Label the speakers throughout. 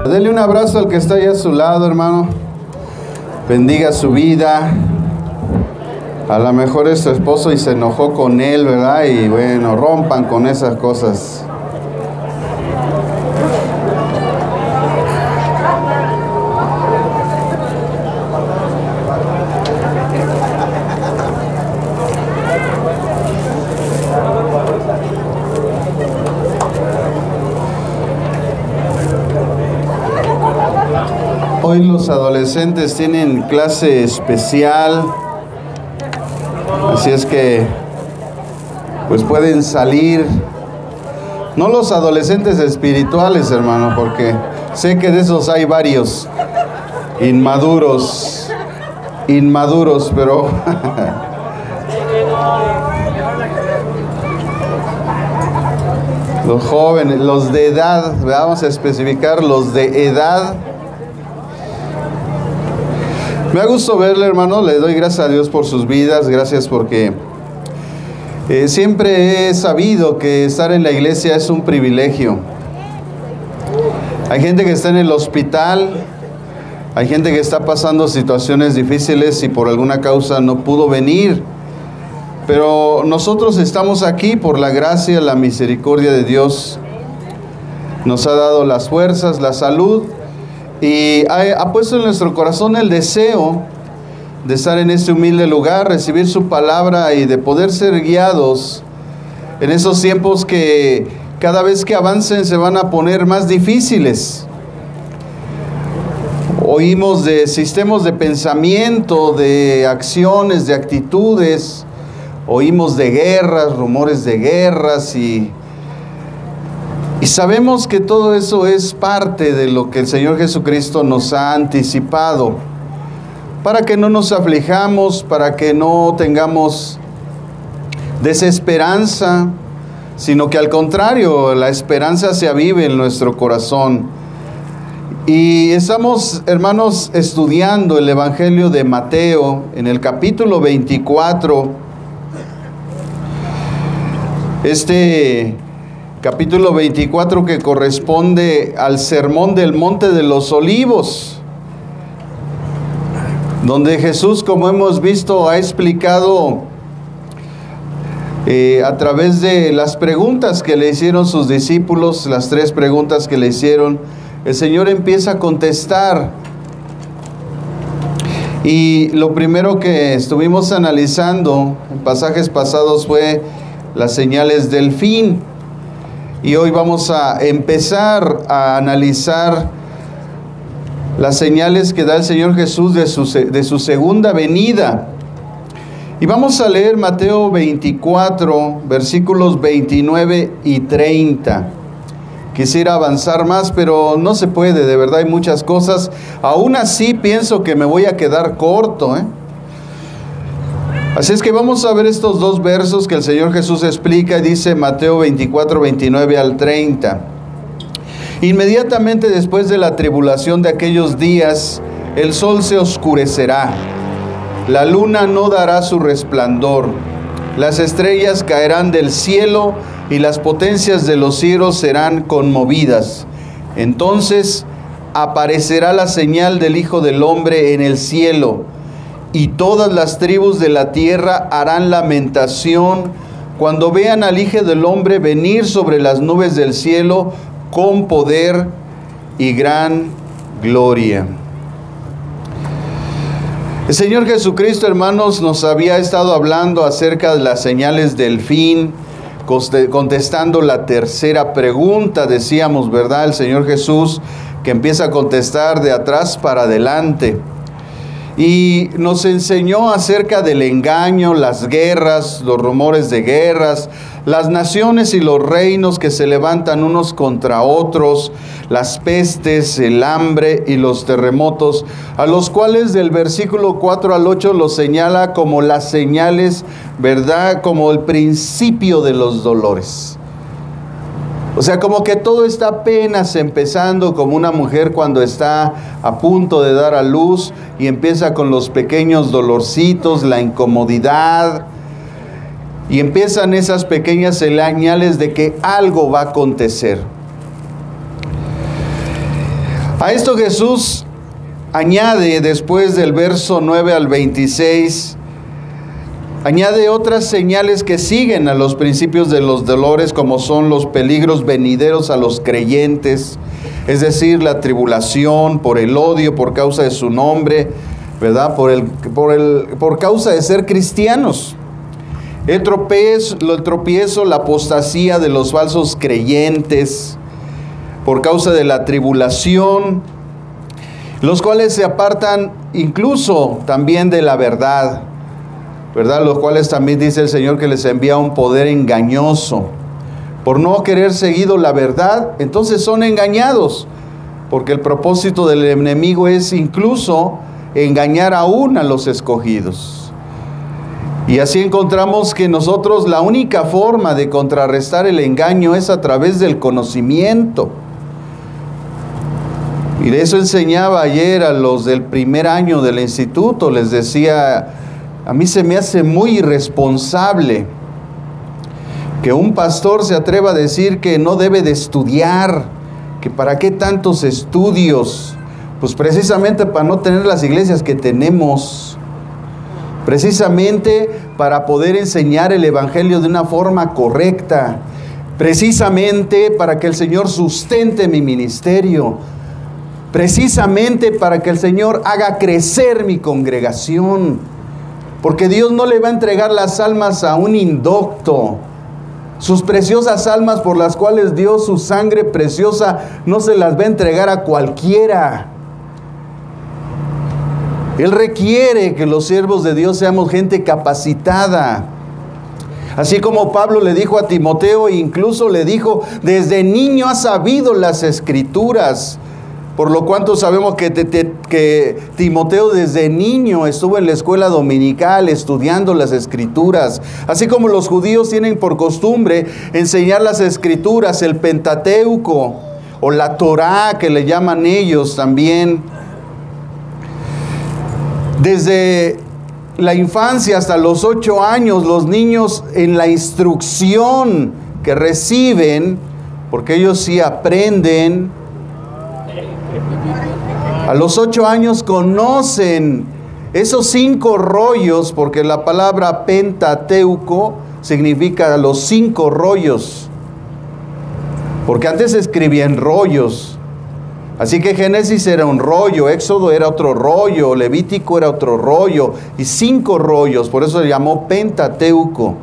Speaker 1: Dele un abrazo al que está ahí a su lado, hermano. Bendiga su vida. A lo mejor es su esposo y se enojó con él, ¿verdad? Y bueno, rompan con esas cosas. Hoy los adolescentes tienen clase especial, así es que pues pueden salir, no los adolescentes espirituales, hermano, porque sé que de esos hay varios inmaduros, pero los jóvenes, los de edad, vamos a especificar los de edad. Me da gusto verle, hermano, le doy gracias a Dios por sus vidas, gracias porque siempre he sabido que estar en la iglesia es un privilegio. Hay gente que está en el hospital, hay gente que está pasando situaciones difíciles y por alguna causa no pudo venir, pero nosotros estamos aquí por la gracia, la misericordia de Dios. Nos ha dado las fuerzas, la salud, y ha puesto en nuestro corazón el deseo de estar en este humilde lugar, recibir su palabra y de poder ser guiados en esos tiempos que cada vez que avancen se van a poner más difíciles. Oímos de sistemas de pensamiento, de acciones, de actitudes, oímos de guerras, rumores de guerras y sabemos que todo eso es parte de lo que el Señor Jesucristo nos ha anticipado, para que no nos aflijamos, para que no tengamos desesperanza, sino que al contrario, la esperanza se avive en nuestro corazón. Y estamos, hermanos, estudiando el Evangelio de Mateo en el capítulo 24. Capítulo 24 que corresponde al Sermón del Monte de los Olivos, donde Jesús, como hemos visto, ha explicado a través de las preguntas que le hicieron sus discípulos, las 3 preguntas que le hicieron, el Señor empieza a contestar. Y lo primero que estuvimos analizando en pasajes pasados fue las señales del fin. Y hoy vamos a empezar a analizar las señales que da el Señor Jesús de su segunda venida. Y vamos a leer Mateo 24, versículos 29 y 30. Quisiera avanzar más, pero no se puede, de verdad hay muchas cosas. Aún así pienso que me voy a quedar corto, Así es que vamos a ver estos 2 versos que el Señor Jesús explica. Dice Mateo 24, 29 al 30. Inmediatamente después de la tribulación de aquellos días, el sol se oscurecerá, la luna no dará su resplandor, las estrellas caerán del cielo y las potencias de los cielos serán conmovidas. Entonces aparecerá la señal del Hijo del Hombre en el cielo, y todas las tribus de la tierra harán lamentación cuando vean al Hijo del Hombre venir sobre las nubes del cielo con poder y gran gloria. El Señor Jesucristo, hermanos, nos había estado hablando acerca de las señales del fin, contestando la tercera pregunta, decíamos, ¿verdad? El Señor Jesús que empieza a contestar de atrás para adelante. Y nos enseñó acerca del engaño, las guerras, los rumores de guerras, las naciones y los reinos que se levantan unos contra otros, las pestes, el hambre y los terremotos, a los cuales del versículo 4 al 8 los señala como las señales, ¿verdad? Como el principio de los dolores. O sea, como que todo está apenas empezando, como una mujer cuando está a punto de dar a luz y empieza con los pequeños dolorcitos, la incomodidad, y empiezan esas pequeñas señales de que algo va a acontecer. A esto Jesús añade, después del verso 9 al 26, añade otras señales que siguen a los principios de los dolores, como son los peligros venideros a los creyentes, es decir, la tribulación por el odio, por causa de su nombre, ¿verdad? Por causa de ser cristianos. El tropiezo, la apostasía de los falsos creyentes, por causa de la tribulación, los cuales se apartan incluso también de la verdad, ¿verdad? Los cuales también dice el Señor que les envía un poder engañoso. Por no querer seguir la verdad, entonces son engañados, porque el propósito del enemigo es incluso engañar aún a los escogidos. Y así encontramos que nosotros la única forma de contrarrestar el engaño es a través del conocimiento. Y de eso enseñaba ayer a los del primer año del instituto. Les decía, a mí se me hace muy irresponsable que un pastor se atreva a decir que no debe de estudiar, que para qué tantos estudios, pues precisamente para no tener las iglesias que tenemos, precisamente para poder enseñar el evangelio de una forma correcta, precisamente para que el Señor sustente mi ministerio, precisamente para que el Señor haga crecer mi congregación, porque Dios no le va a entregar las almas a un indocto. Sus preciosas almas por las cuales dio su sangre preciosa no se las va a entregar a cualquiera. Él requiere que los siervos de Dios seamos gente capacitada. Así como Pablo le dijo a Timoteo, incluso le dijo, desde niño has sabido las Escrituras. Por lo cuanto sabemos que Timoteo desde niño estuvo en la escuela dominical estudiando las Escrituras. Así como los judíos tienen por costumbre enseñar las Escrituras, el Pentateuco o la Torá que le llaman ellos también. Desde la infancia hasta los 8 años, los niños en la instrucción que reciben, porque ellos sí aprenden, a los 8 años conocen esos 5 rollos, porque la palabra Pentateuco significa los 5 rollos, porque antes se escribía en rollos. Así que Génesis era un rollo, Éxodo era otro rollo, Levítico era otro rollo, y 5 rollos, por eso se llamó Pentateuco.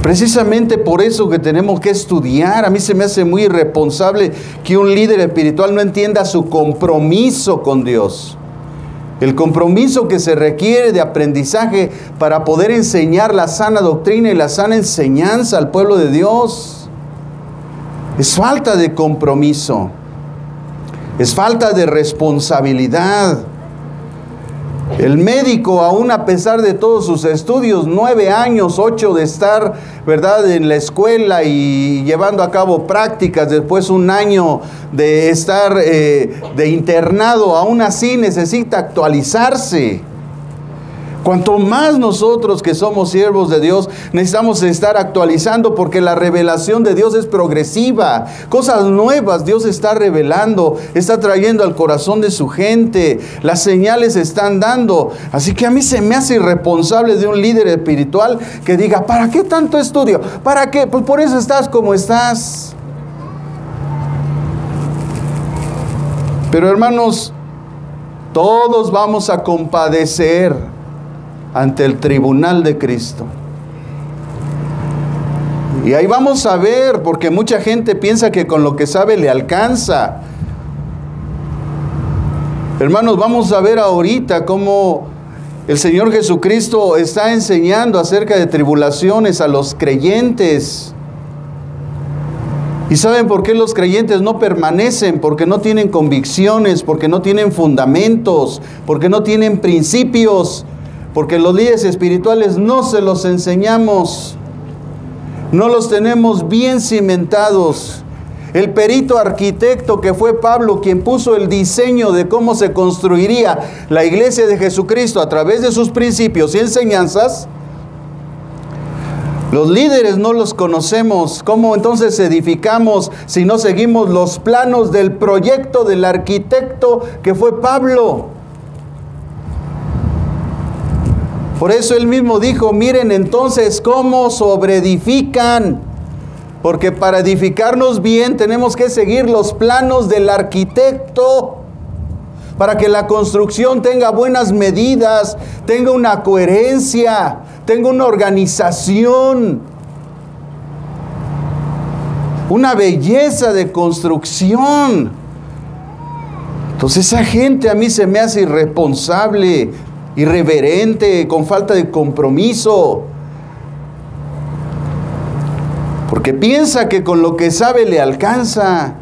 Speaker 1: Precisamente por eso que tenemos que estudiar. A mí se me hace muy irresponsable que un líder espiritual no entienda su compromiso con Dios. El compromiso que se requiere de aprendizaje para poder enseñar la sana doctrina y la sana enseñanza al pueblo de Dios. Es falta de compromiso. Es falta de responsabilidad. El médico, aún a pesar de todos sus estudios, 9 años, 8 de estar, ¿verdad?, en la escuela y llevando a cabo prácticas, después 1 año de estar de internado, aún así necesita actualizarse. Cuanto más nosotros que somos siervos de Dios necesitamos estar actualizando, porque la revelación de Dios es progresiva. Cosas nuevas Dios está revelando, está trayendo al corazón de su gente. Las señales se están dando. Así que a mí se me hace irresponsable de un líder espiritual que diga, ¿para qué tanto estudio? ¿Para qué? Pues por eso estás como estás. Pero hermanos, todos vamos a compadecer ante el tribunal de Cristo. Y ahí vamos a ver, porque mucha gente piensa que con lo que sabe le alcanza. Hermanos, vamos a ver ahorita cómo el Señor Jesucristo está enseñando acerca de tribulaciones a los creyentes. ¿Y saben por qué los creyentes no permanecen? Porque no tienen convicciones, porque no tienen fundamentos, porque no tienen principios. Porque los líderes espirituales no se los enseñamos, no los tenemos bien cimentados. El perito arquitecto que fue Pablo, quien puso el diseño de cómo se construiría la iglesia de Jesucristo a través de sus principios y enseñanzas, Los líderes no los conocemos. ¿Cómo entonces edificamos si no seguimos los planos del proyecto del arquitecto que fue Pablo? Por eso él mismo dijo, miren entonces cómo sobreedifican. Porque para edificarnos bien tenemos que seguir los planos del arquitecto. Para que la construcción tenga buenas medidas, tenga una coherencia, tenga una organización, una belleza de construcción. Entonces esa gente a mí se me hace irresponsable, irreverente, con falta de compromiso. Porque piensa que con lo que sabe le alcanza.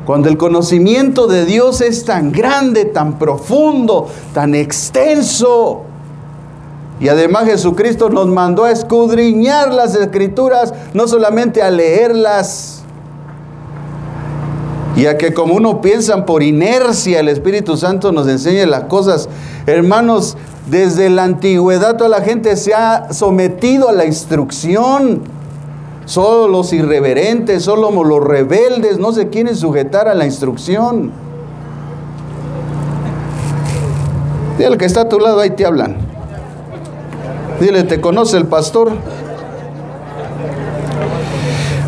Speaker 1: Cuando el conocimiento de Dios es tan grande, tan profundo, tan extenso. Y además Jesucristo nos mandó a escudriñar las Escrituras, no solamente a leerlas. Y a que como uno piensa por inercia, el Espíritu Santo nos enseñe las cosas. Hermanos, desde la antigüedad toda la gente se ha sometido a la instrucción. Solo los irreverentes, solo los rebeldes no se quieren sujetar a la instrucción. Dile al que está a tu lado, ahí te hablan. Dile, ¿te conoce el pastor?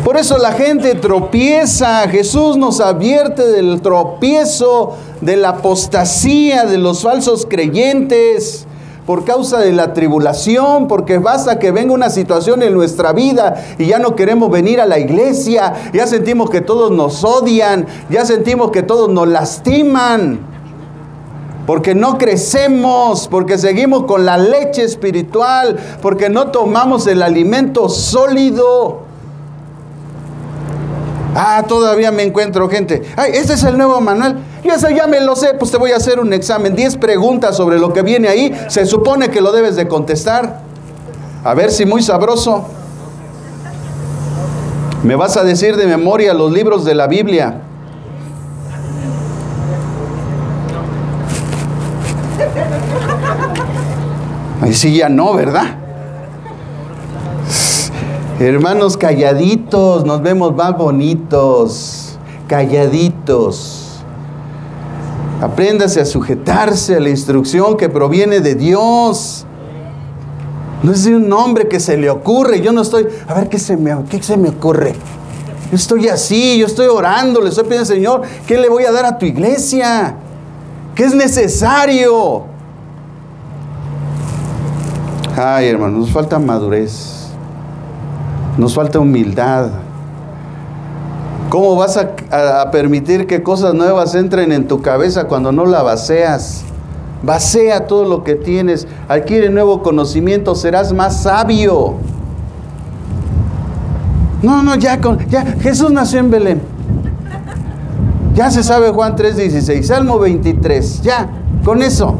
Speaker 1: Por eso la gente tropieza. Jesús nos advierte del tropiezo, de la apostasía, de los falsos creyentes. Por causa de la tribulación, porque basta que venga una situación en nuestra vida y ya no queremos venir a la iglesia, ya sentimos que todos nos odian, ya sentimos que todos nos lastiman, porque no crecemos, porque seguimos con la leche espiritual, porque no tomamos el alimento sólido. Todavía me encuentro gente. Este es el nuevo manual. Y eso ya me lo sé, pues te voy a hacer un examen. 10 preguntas sobre lo que viene ahí. Se supone que lo debes de contestar. A ver si muy sabroso. Me vas a decir de memoria los libros de la Biblia. Ahí sí ya no, ¿verdad? Hermanos, calladitos, nos vemos más bonitos, calladitos. Apréndase a sujetarse a la instrucción que proviene de Dios. No es de un hombre que se le ocurre. Yo no estoy, a ver, ¿qué se me ocurre? Yo estoy así, yo estoy orando, le estoy pidiendo, Señor, ¿qué le voy a dar a tu iglesia? ¿Qué es necesario? Ay, hermanos, nos falta madurez. Nos falta humildad. ¿Cómo vas a permitir que cosas nuevas entren en tu cabeza cuando no la vacías? Vacía todo lo que tienes. Adquiere nuevo conocimiento, serás más sabio. Ya Jesús nació en Belén. Ya se sabe Juan 3:16, Salmo 23. Ya, con eso.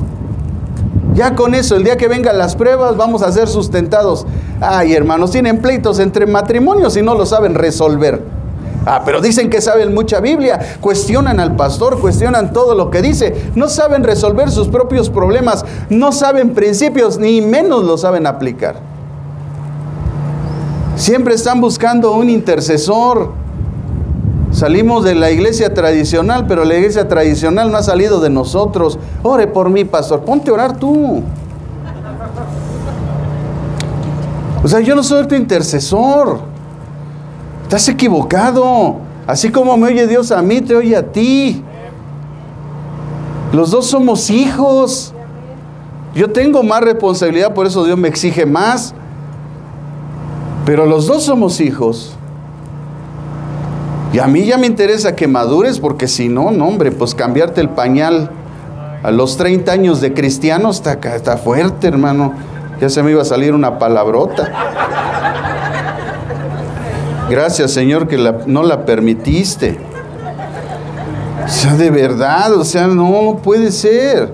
Speaker 1: Ya con eso, el día que vengan las pruebas, vamos a ser sustentados. Ay, hermanos, tienen pleitos entre matrimonios y no lo saben resolver. Pero dicen que saben mucha Biblia. Cuestionan al pastor, cuestionan todo lo que dice. No saben resolver sus propios problemas. No saben principios, ni menos lo saben aplicar. Siempre están buscando un intercesor. Salimos de la iglesia tradicional, pero la iglesia tradicional no ha salido de nosotros. Ore por mí, pastor. Ponte a orar tú. O sea, yo no soy tu intercesor. Estás equivocado. Así como me oye Dios a mí, te oye a ti. Los dos somos hijos. Yo tengo más responsabilidad, por eso Dios me exige más. Pero los dos somos hijos. Y a mí ya me interesa que madures, porque si no, hombre, pues cambiarte el pañal a los 30 años de cristiano está fuerte, hermano. Ya se me iba a salir una palabrota. Gracias, Señor, que no la permitiste. O sea, de verdad, no puede ser.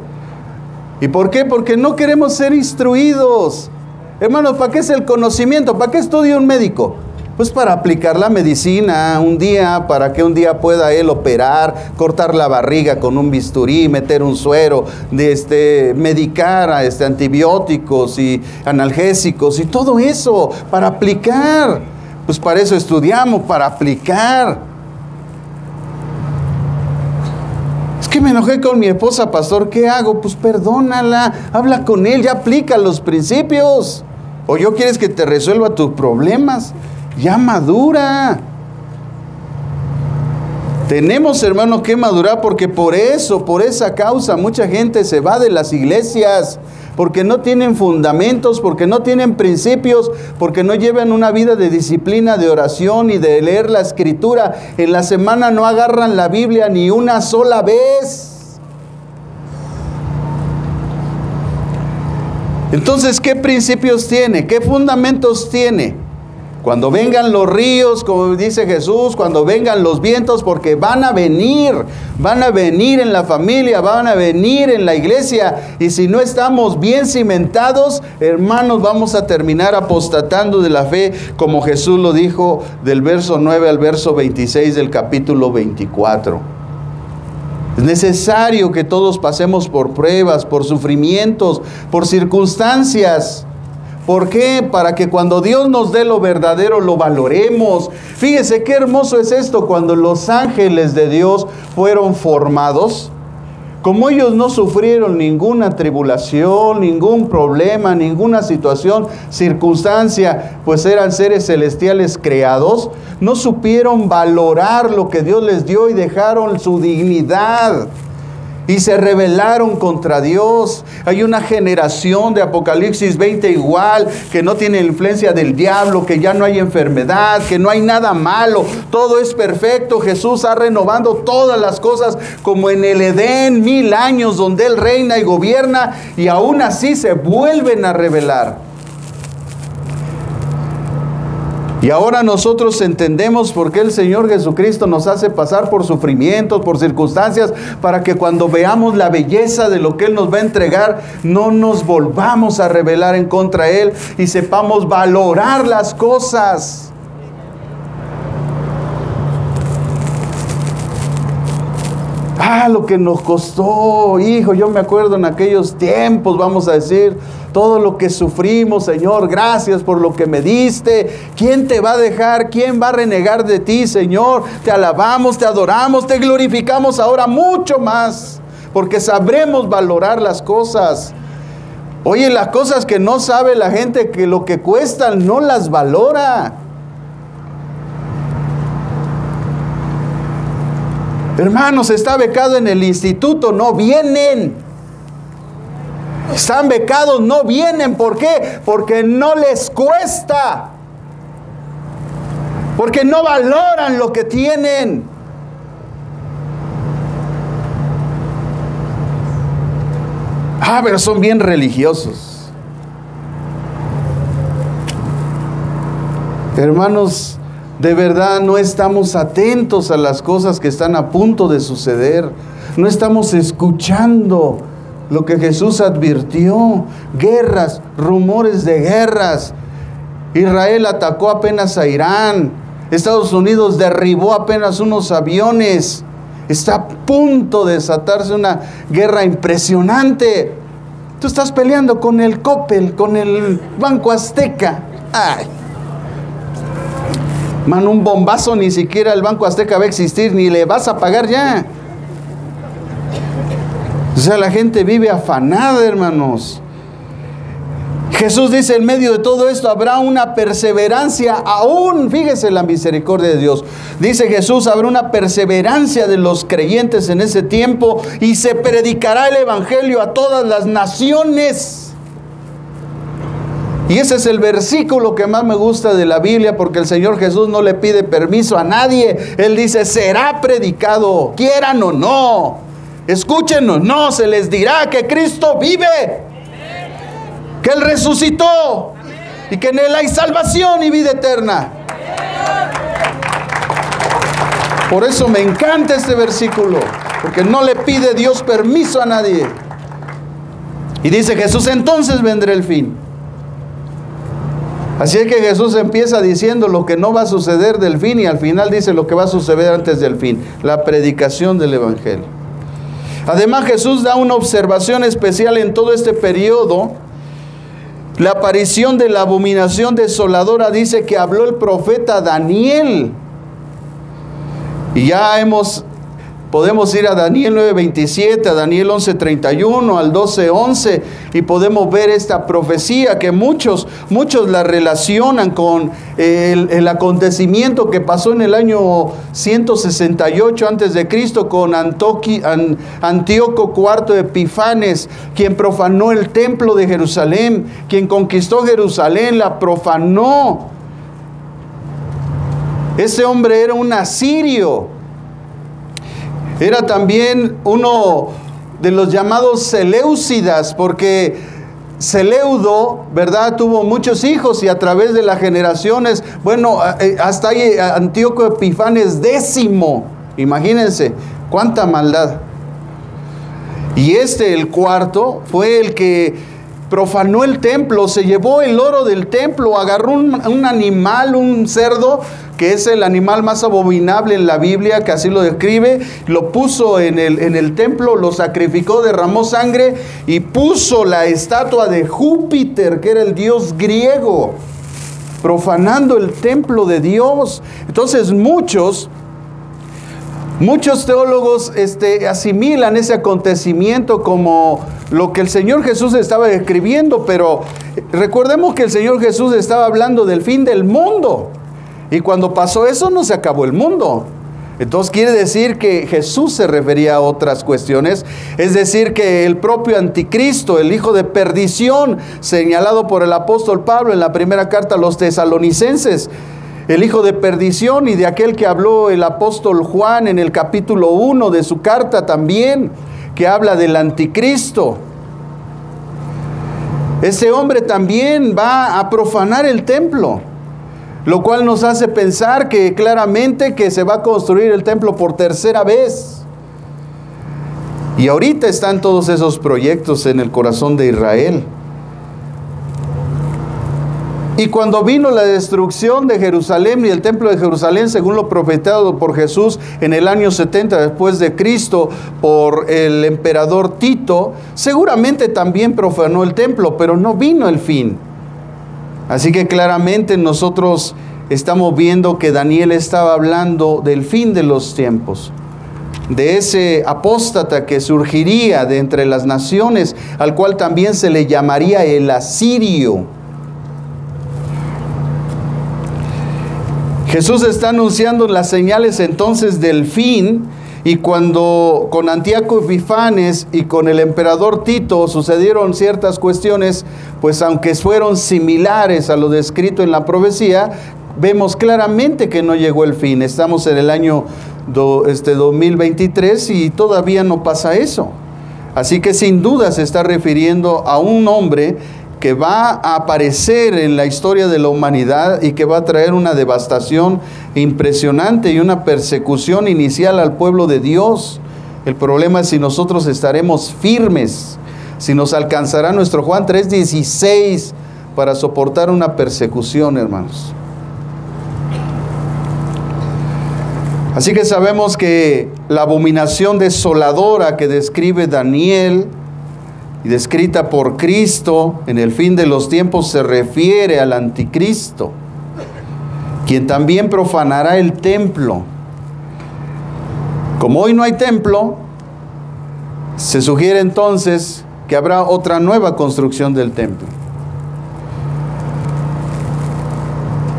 Speaker 1: ¿Y por qué? Porque no queremos ser instruidos. Hermanos, ¿para qué es el conocimiento? ¿Para qué estudia un médico? Pues para aplicar la medicina un día, para que un día pueda él operar, cortar la barriga con un bisturí, meter un suero, medicar a antibióticos y analgésicos y todo eso, para aplicar. Pues para eso estudiamos, para aplicar. Es que me enojé con mi esposa, pastor, ¿qué hago? Pues perdónala, habla con él, ya aplica los principios. ¿O yo quieres que te resuelva tus problemas? Ya madura. Tenemos, hermanos, que madurar, porque por esa causa, mucha gente se va de las iglesias, porque no tienen fundamentos, porque no tienen principios, porque no llevan una vida de disciplina, de oración y de leer la Escritura. En la semana no agarran la Biblia ni una sola vez. Entonces, ¿qué principios tiene? ¿Qué fundamentos tiene? Cuando vengan los ríos, como dice Jesús, cuando vengan los vientos, porque van a venir en la familia, van a venir en la iglesia, y si no estamos bien cimentados, hermanos, vamos a terminar apostatando de la fe, como Jesús lo dijo del verso 9 al verso 26 del capítulo 24. Es necesario que todos pasemos por pruebas, por sufrimientos, por circunstancias. ¿Por qué? Para que cuando Dios nos dé lo verdadero, lo valoremos. Fíjese qué hermoso es esto, cuando los ángeles de Dios fueron formados. Como ellos no sufrieron ninguna tribulación, ningún problema, ninguna situación, circunstancia, pues eran seres celestiales creados, no supieron valorar lo que Dios les dio y dejaron su dignidad. Y se rebelaron contra Dios. Hay una generación de Apocalipsis 20 igual, que no tiene influencia del diablo, que ya no hay enfermedad, que no hay nada malo, todo es perfecto. Jesús está renovando todas las cosas como en el Edén, 1000 años donde Él reina y gobierna, y aún así se vuelven a rebelar. Y ahora nosotros entendemos por qué el Señor Jesucristo nos hace pasar por sufrimientos, por circunstancias, para que cuando veamos la belleza de lo que Él nos va a entregar, no nos volvamos a rebelar en contra de Él y sepamos valorar las cosas. Lo que nos costó, hijo, yo me acuerdo en aquellos tiempos, vamos a decir, todo lo que sufrimos, Señor, gracias por lo que me diste. ¿Quién te va a dejar? ¿Quién va a renegar de ti, Señor? Te alabamos, te adoramos, te glorificamos ahora mucho más, porque sabremos valorar las cosas. Oye, las cosas que no sabe la gente que lo que cuestan, no las valora. Hermanos, está becado en el instituto, no vienen. Están becados, no vienen. ¿Por qué? Porque no les cuesta. Porque no valoran lo que tienen. Pero son bien religiosos. Hermanos, de verdad no estamos atentos a las cosas que están a punto de suceder. No estamos escuchando lo que Jesús advirtió. Guerras, rumores de guerras. Israel atacó apenas a Irán. Estados Unidos derribó apenas unos aviones. Está a punto de desatarse una guerra impresionante. Tú estás peleando con el Coppel, con el Banco Azteca. Un bombazo, ni siquiera el Banco Azteca va a existir, ni le vas a pagar ya. O sea, la gente vive afanada, hermanos. Jesús dice, en medio de todo esto habrá una perseverancia aún. Fíjese la misericordia de Dios. Dice Jesús, habrá una perseverancia de los creyentes en ese tiempo y se predicará el evangelio a todas las naciones. Y ese es el versículo que más me gusta de la Biblia, porque el Señor Jesús no le pide permiso a nadie. Él dice, será predicado, quieran o no, escuchen o no, se les dirá que Cristo vive, que Él resucitó y que en Él hay salvación y vida eterna. Por eso me encanta este versículo, porque no le pide Dios permiso a nadie. Y dice Jesús, entonces vendrá el fin. Así es que Jesús empieza diciendo lo que no va a suceder del fin y al final dice lo que va a suceder antes del fin, la predicación del Evangelio. Además, Jesús da una observación especial en todo este periodo. La aparición de la abominación desoladora dice que habló el profeta Daniel. Y ya podemos ir a Daniel 9:27, a Daniel 11:31, al 12:11 y podemos ver esta profecía que muchos la relacionan con el acontecimiento que pasó en el año 168 a.C. con Antíoco IV Epifanes, quien profanó el templo de Jerusalén, quien conquistó Jerusalén, la profanó. Ese hombre era un asirio. Era también uno de los llamados Seleucidas, porque Seleudo, ¿verdad?, tuvo muchos hijos y a través de las generaciones, hasta ahí Antíoco Epifanes X, imagínense, cuánta maldad. Y el cuarto, fue el que profanó el templo, se llevó el oro del templo, agarró un animal, un cerdo, que es el animal más abominable en la Biblia, que así lo describe, lo puso en el templo, lo sacrificó, derramó sangre y puso la estatua de Júpiter, que era el dios griego, profanando el templo de Dios. Entonces muchos teólogos asimilan ese acontecimiento como lo que el Señor Jesús estaba describiendo, pero recordemos que el Señor Jesús estaba hablando del fin del mundo. Y cuando pasó eso no se acabó el mundo. Entonces quiere decir que Jesús se refería a otras cuestiones. Es decir, que el propio anticristo, el hijo de perdición, señalado por el apóstol Pablo en la primera carta a los tesalonicenses, el hijo de perdición, y de aquel que habló el apóstol Juan en el capítulo 1 de su carta también, que habla del anticristo. Ese hombre también va a profanar el templo, lo cual nos hace pensar que claramente que se va a construir el templo por tercera vez. Y ahorita están todos esos proyectos en el corazón de Israel. Y cuando vino la destrucción de Jerusalén y el templo de Jerusalén, según lo profetado por Jesús en el año 70 después de Cristo por el emperador Tito, seguramente también profanó el templo, pero no vino el fin. Así que claramente nosotros estamos viendo que Daniel estaba hablando del fin de los tiempos, de ese apóstata que surgiría de entre las naciones, al cual también se le llamaría el asirio. Jesús está anunciando las señales entonces del fin, y cuando con Antíoco Epifanes y con el emperador Tito sucedieron ciertas cuestiones, pues aunque fueron similares a lo descrito en la profecía, vemos claramente que no llegó el fin. Estamos en el año 2023 y todavía no pasa eso. Así que sin duda se está refiriendo a un hombre que va a aparecer en la historia de la humanidad y que va a traer una devastación impresionante y una persecución inicial al pueblo de Dios. El problema es si nosotros estaremos firmes, si nos alcanzará nuestro Juan 3:16 para soportar una persecución, hermanos. Así que sabemos que la abominación desoladora que describe Daniel y descrita por Cristo en el fin de los tiempos se refiere al anticristo, quien también profanará el templo. Como hoy no hay templo, se sugiere entonces que habrá otra nueva construcción del templo.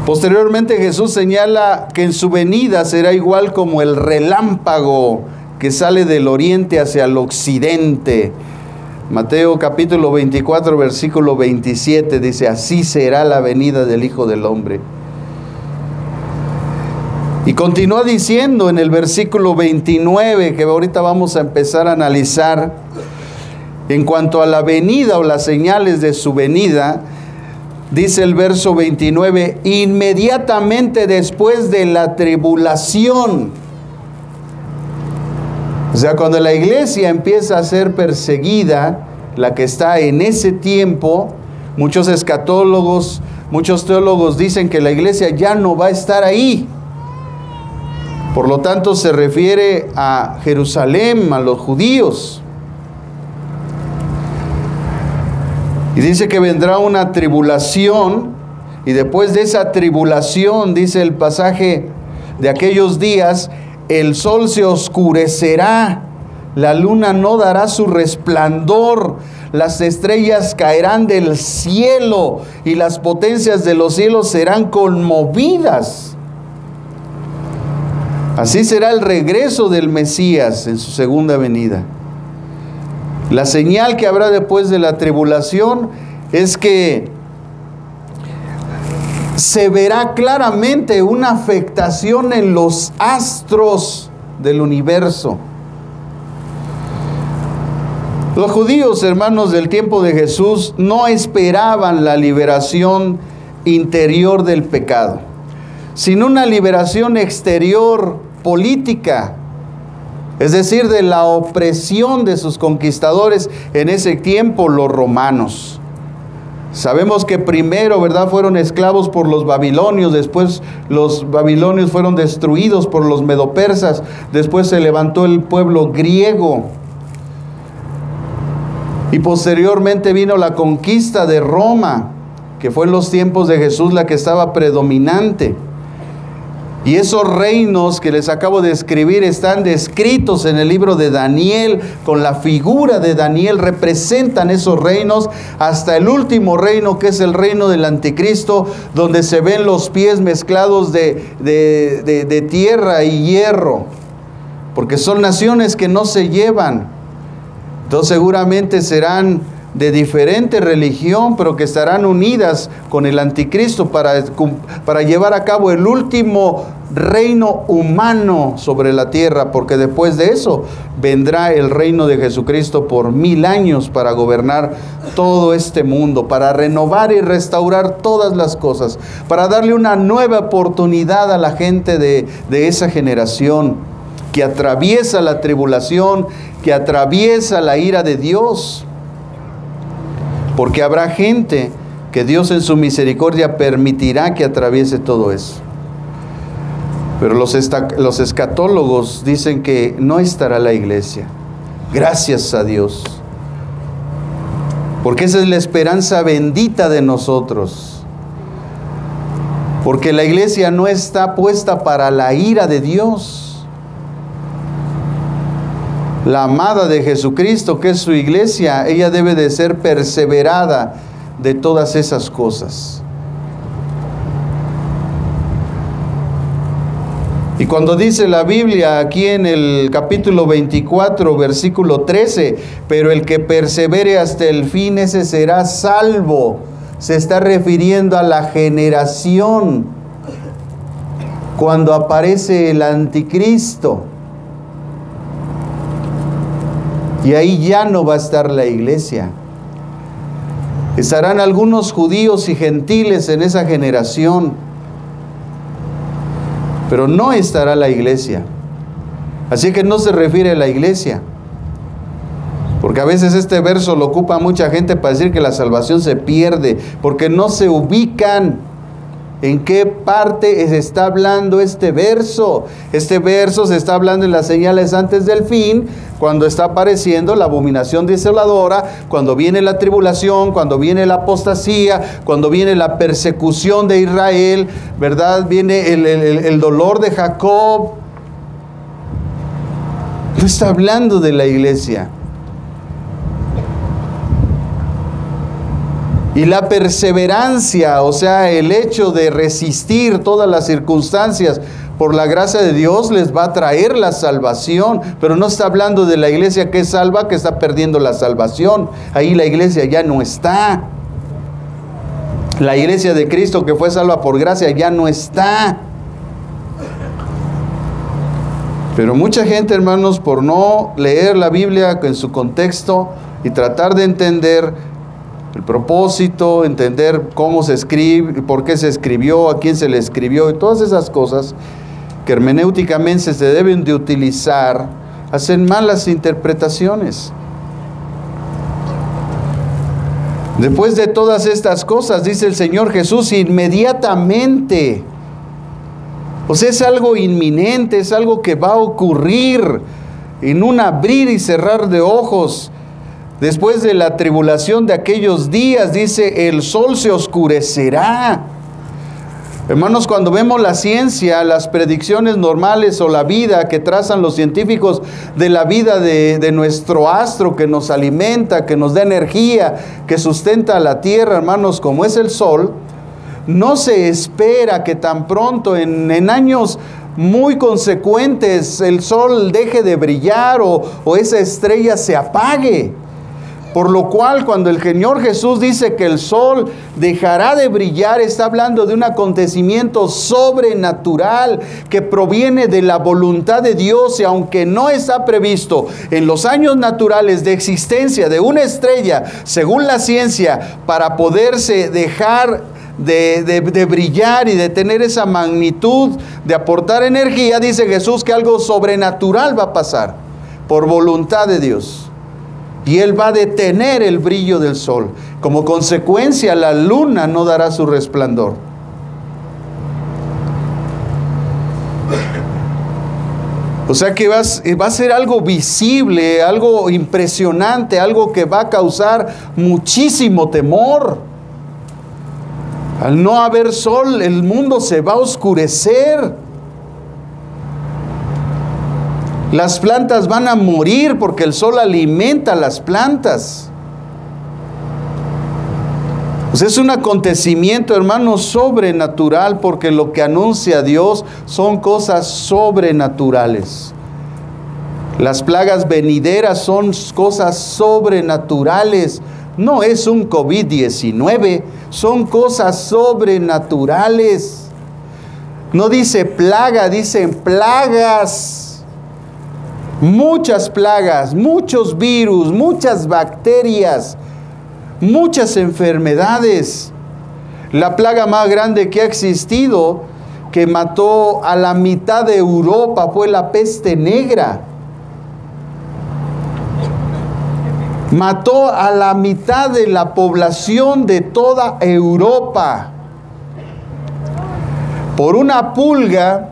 Speaker 1: Posteriormente Jesús señala que en su venida será igual como el relámpago que sale del oriente hacia el occidente. Mateo capítulo 24, versículo 27 dice: así será la venida del Hijo del Hombre. Y continúa diciendo en el versículo 29, que ahorita vamos a empezar a analizar, en cuanto a la venida o las señales de su venida, dice el verso 29, inmediatamente después de la tribulación. O sea, cuando la iglesia empieza a ser perseguida, la que está en ese tiempo, muchos escatólogos muchos teólogos dicen que la iglesia ya no va a estar ahí. Por lo tanto, se refiere a Jerusalén, a los judíos. Y dice que vendrá una tribulación, y después de esa tribulación, dice el pasaje de aquellos días, el sol se oscurecerá, la luna no dará su resplandor, las estrellas caerán del cielo y las potencias de los cielos serán conmovidas. Así será el regreso del Mesías en su segunda venida. La señal que habrá después de la tribulación es que se verá claramente una afectación en los astros del universo. Los judíos, hermanos, del tiempo de Jesús no esperaban la liberación interior del pecado, sino una liberación exterior política, es decir, de la opresión de sus conquistadores en ese tiempo, los romanos. Sabemos que primero, ¿verdad?, fueron esclavos por los babilonios, después los babilonios fueron destruidos por los medopersas, después se levantó el pueblo griego y posteriormente vino la conquista de Roma, que fue en los tiempos de Jesús la que estaba predominante. Y esos reinos que les acabo de escribir están descritos en el libro de Daniel, con la figura de Daniel, representan esos reinos hasta el último reino, que es el reino del anticristo, donde se ven los pies mezclados de tierra y hierro, porque son naciones que no se llevan. Entonces seguramente serán de diferente religión, pero que estarán unidas con el anticristo para llevar a cabo el último reino humano sobre la tierra, porque después de eso vendrá el reino de Jesucristo por 1000 años para gobernar todo este mundo, para renovar y restaurar todas las cosas, para darle una nueva oportunidad a la gente de esa generación que atraviesa la tribulación, que atraviesa la ira de Dios. Porque habrá gente que Dios en su misericordia permitirá que atraviese todo eso. Pero los escatólogos dicen que no estará la iglesia. Gracias a Dios. Porque esa es la esperanza bendita de nosotros. Porque la iglesia no está puesta para la ira de Dios. La amada de Jesucristo, que es su iglesia, ella debe de ser perseverada de todas esas cosas. Y cuando dice la Biblia aquí en el capítulo 24, versículo 13, pero el que persevere hasta el fin, ese será salvo, se está refiriendo a la generación cuando aparece el anticristo. Y ahí ya no va a estar la iglesia. Estarán algunos judíos y gentiles en esa generación, pero no estará la iglesia. Así que no se refiere a la iglesia, porque a veces este verso lo ocupa mucha gente para decir que la salvación se pierde, porque no se ubican en qué parte se está hablando este verso. Este verso se está hablando en las señales antes del fin, cuando está apareciendo la abominación desoladora, cuando viene la tribulación, cuando viene la apostasía, cuando viene la persecución de Israel, ¿verdad? Viene el dolor de Jacob. No está hablando de la iglesia. Y la perseverancia, o sea, el hecho de resistir todas las circunstancias por la gracia de Dios, les va a traer la salvación. Pero no está hablando de la iglesia que es salva, que está perdiendo la salvación. Ahí la iglesia ya no está. La iglesia de Cristo que fue salva por gracia ya no está. Pero mucha gente, hermanos, por no leer la Biblia en su contexto y tratar de entender el propósito, entender cómo se escribe, por qué se escribió, a quién se le escribió, y todas esas cosas que hermenéuticamente se deben de utilizar, hacen malas interpretaciones. Después de todas estas cosas, dice el Señor Jesús, inmediatamente. O sea, es algo inminente, es algo que va a ocurrir en un abrir y cerrar de ojos. Después de la tribulación de aquellos días, dice, el sol se oscurecerá. Hermanos, cuando vemos la ciencia, las predicciones normales o la vida que trazan los científicos de la vida de nuestro astro que nos alimenta, que nos da energía, que sustenta la tierra, hermanos, como es el sol, no se espera que tan pronto, en años muy consecuentes, el sol deje de brillar o esa estrella se apague. Por lo cual, cuando el Señor Jesús dice que el sol dejará de brillar, está hablando de un acontecimiento sobrenatural que proviene de la voluntad de Dios, y aunque no está previsto en los años naturales de existencia de una estrella, según la ciencia, para poderse dejar de brillar y de tener esa magnitud de aportar energía, dice Jesús que algo sobrenatural va a pasar por voluntad de Dios. Y Él va a detener el brillo del sol. Como consecuencia, la luna no dará su resplandor. O sea que va a ser algo visible, algo impresionante, algo que va a causar muchísimo temor. Al no haber sol, el mundo se va a oscurecer. Las plantas van a morir porque el sol alimenta a las plantas. Pues es un acontecimiento, hermanos, sobrenatural, porque lo que anuncia Dios son cosas sobrenaturales. Las plagas venideras son cosas sobrenaturales. No es un COVID-19, son cosas sobrenaturales. No dice plaga, dicen plagas. Muchas plagas, muchos virus, muchas bacterias, muchas enfermedades. La plaga más grande que ha existido, que mató a la mitad de Europa, fue la peste negra. Mató a la mitad de la población de toda Europa por una pulga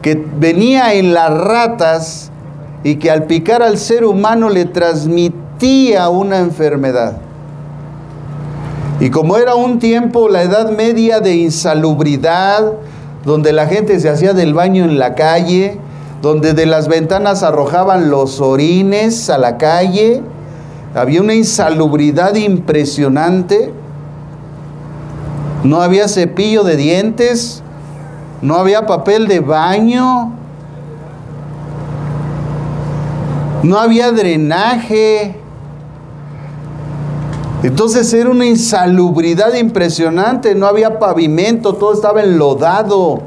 Speaker 1: que venía en las ratas y que al picar al ser humano le transmitía una enfermedad. Y como era un tiempo, la Edad Media, de insalubridad, donde la gente se hacía del baño en la calle, donde de las ventanas arrojaban los orines a la calle, había una insalubridad impresionante. No había cepillo de dientes, no había papel de baño, no había drenaje. Entonces era una insalubridad impresionante, no había pavimento, todo estaba enlodado.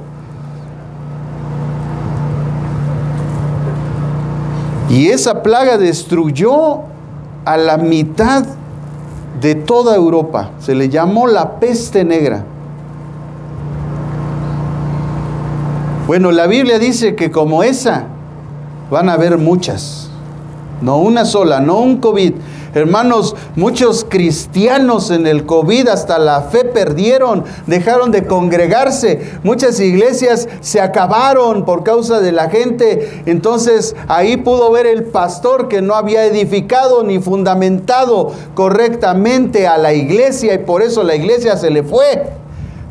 Speaker 1: Y esa plaga destruyó a la mitad de toda Europa. Se le llamó la peste negra. Bueno, la Biblia dice que como esa van a haber muchas. No una sola, no un COVID. Hermanos, muchos cristianos en el COVID hasta la fe perdieron, dejaron de congregarse. Muchas iglesias se acabaron por causa de la gente. Entonces ahí pudo ver el pastor que no había edificado ni fundamentado correctamente a la iglesia, y por eso la iglesia se le fue.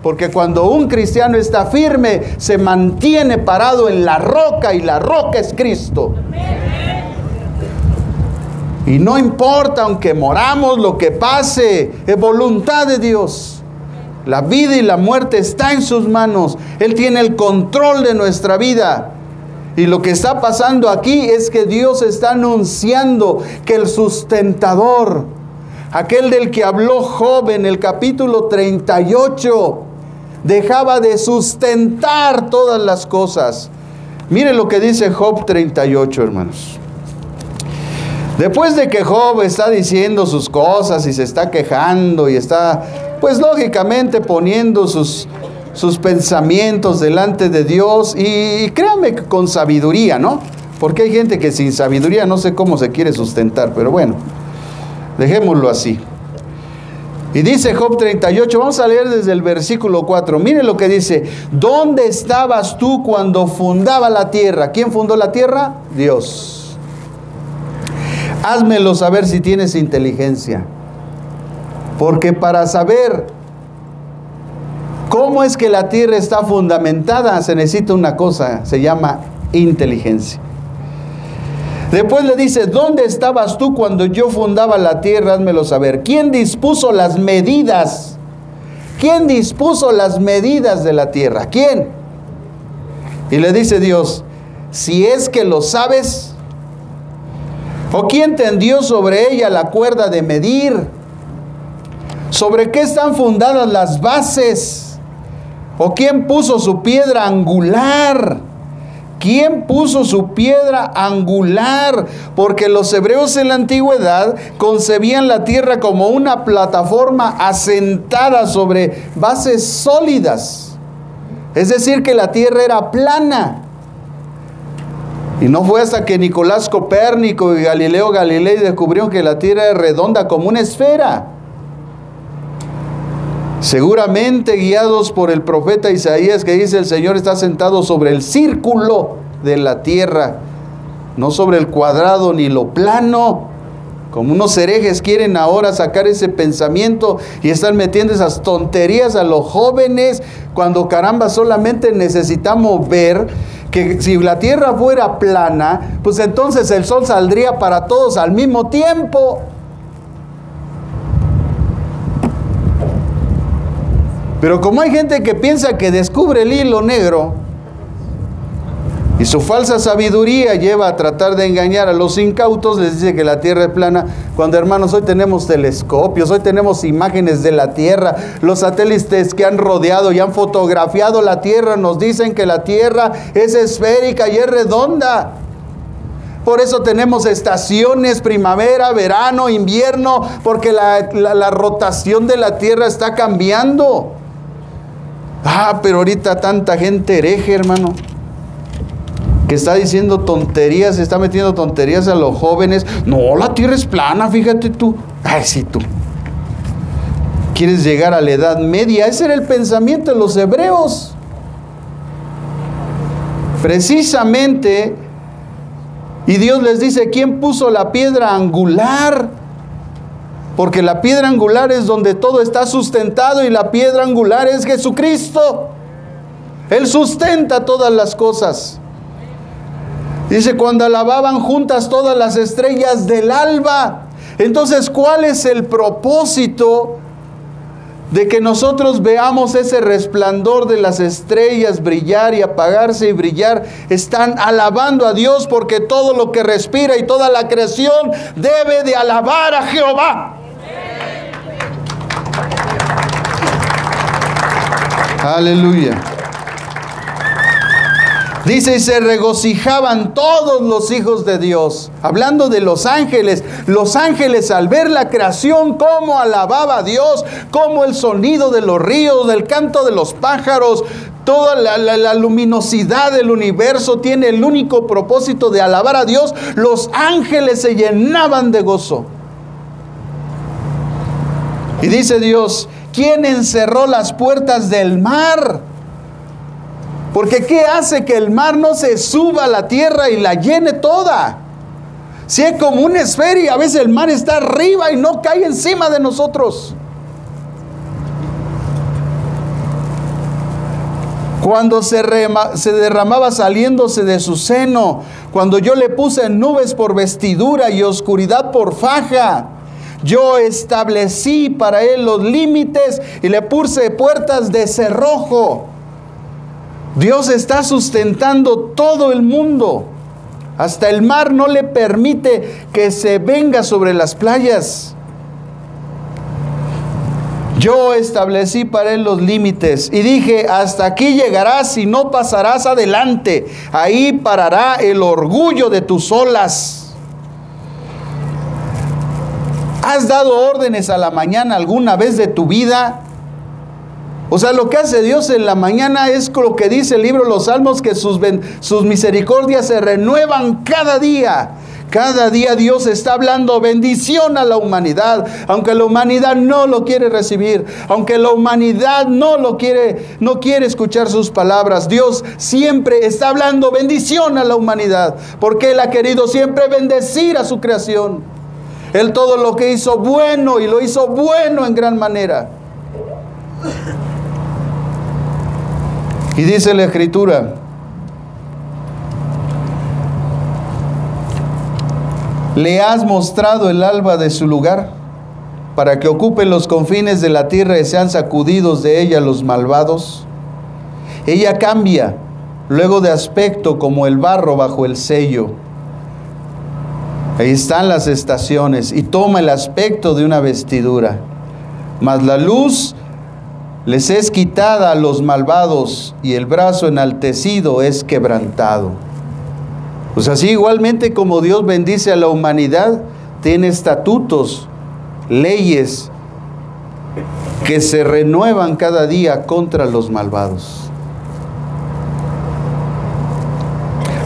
Speaker 1: Porque cuando un cristiano está firme, se mantiene parado en la roca, y la roca es Cristo. Y no importa, aunque moramos, lo que pase, es voluntad de Dios. La vida y la muerte está en sus manos. Él tiene el control de nuestra vida. Y lo que está pasando aquí es que Dios está anunciando que el sustentador, aquel del que habló Job en el capítulo 38, dejaba de sustentar todas las cosas. Mire lo que dice Job 38, hermanos. Después de que Job está diciendo sus cosas y se está quejando y está, pues lógicamente, poniendo sus pensamientos delante de Dios, y créanme que con sabiduría, ¿no? Porque hay gente que sin sabiduría no sé cómo se quiere sustentar, pero bueno, dejémoslo así. Y dice Job 38, vamos a leer desde el versículo 4. Mire lo que dice: ¿dónde estabas tú cuando fundaba la tierra? ¿Quién fundó la tierra? Dios. Házmelo saber si tienes inteligencia. Porque para saber cómo es que la tierra está fundamentada, se necesita una cosa, se llama inteligencia. Después le dice: ¿dónde estabas tú cuando yo fundaba la tierra? Házmelo saber. ¿Quién dispuso las medidas? ¿Quién dispuso las medidas de la tierra? ¿Quién? Y le dice Dios: si es que lo sabes. ¿O quién tendió sobre ella la cuerda de medir? ¿Sobre qué están fundadas las bases? ¿O quién puso su piedra angular? ¿Quién puso su piedra angular? Porque los hebreos en la antigüedad concebían la tierra como una plataforma asentada sobre bases sólidas. Es decir, que la tierra era plana. Y no fue hasta que Nicolás Copérnico y Galileo Galilei descubrieron que la tierra es redonda como una esfera. Seguramente guiados por el profeta Isaías, que dice: el Señor está sentado sobre el círculo de la tierra, no sobre el cuadrado ni lo plano. Como unos herejes quieren ahora sacar ese pensamiento y están metiendo esas tonterías a los jóvenes, cuando caramba solamente necesitamos ver que si la tierra fuera plana, pues entonces el sol saldría para todos al mismo tiempo. Pero como hay gente que piensa que descubre el hilo negro, y su falsa sabiduría lleva a tratar de engañar a los incautos, les dice que la tierra es plana, cuando, hermanos, hoy tenemos telescopios, hoy tenemos imágenes de la tierra. Los satélites que han rodeado y han fotografiado la tierra nos dicen que la tierra es esférica y es redonda. Por eso tenemos estaciones: primavera, verano, invierno, porque la rotación de la tierra está cambiando. Pero ahorita tanta gente hereje, hermano, que está diciendo tonterías, está metiendo tonterías a los jóvenes. No, la tierra es plana, fíjate tú. Ay, sí, tú quieres llegar a la Edad Media. Ese era el pensamiento de los hebreos. Precisamente, y Dios les dice: ¿quién puso la piedra angular? Porque la piedra angular es donde todo está sustentado, y la piedra angular es Jesucristo. Él sustenta todas las cosas. Dice: cuando alababan juntas todas las estrellas del alba. Entonces, ¿cuál es el propósito de que nosotros veamos ese resplandor de las estrellas brillar y apagarse y brillar? Están alabando a Dios, porque todo lo que respira y toda la creación debe de alabar a Jehová. Aleluya. Dice: y se regocijaban todos los hijos de Dios. Hablando de los ángeles al ver la creación, cómo alababa a Dios, cómo el sonido de los ríos, del canto de los pájaros, toda la luminosidad del universo tiene el único propósito de alabar a Dios. Los ángeles se llenaban de gozo. Y dice Dios: ¿quién encerró las puertas del mar? Porque ¿qué hace que el mar no se suba a la tierra y la llene toda? Si es como una esfera, y a veces el mar está arriba y no cae encima de nosotros. Cuando se derramaba saliéndose de su seno, cuando yo le puse nubes por vestidura y oscuridad por faja, yo establecí para él los límites y le puse puertas de cerrojo. Dios está sustentando todo el mundo. Hasta el mar no le permite que se venga sobre las playas. Yo establecí para él los límites y dije: hasta aquí llegarás y no pasarás adelante. Ahí parará el orgullo de tus olas. ¿Has dado órdenes a la mañana alguna vez de tu vida? O sea, lo que hace Dios en la mañana es lo que dice el libro de los Salmos, que sus misericordias se renuevan cada día. Cada día Dios está hablando bendición a la humanidad, aunque la humanidad no lo quiere recibir, aunque la humanidad no quiere escuchar sus palabras. Dios siempre está hablando bendición a la humanidad, porque Él ha querido siempre bendecir a su creación. Él todo lo que hizo bueno, y lo hizo bueno en gran manera. Y dice la Escritura: le has mostrado el alba de su lugar, para que ocupen los confines de la tierra y sean sacudidos de ella los malvados. Ella cambia luego de aspecto como el barro bajo el sello. Ahí están las estaciones, y toma el aspecto de una vestidura. Mas la luz les es quitada a los malvados, y el brazo enaltecido es quebrantado. Pues así, igualmente como Dios bendice a la humanidad, tiene estatutos, leyes que se renuevan cada día contra los malvados.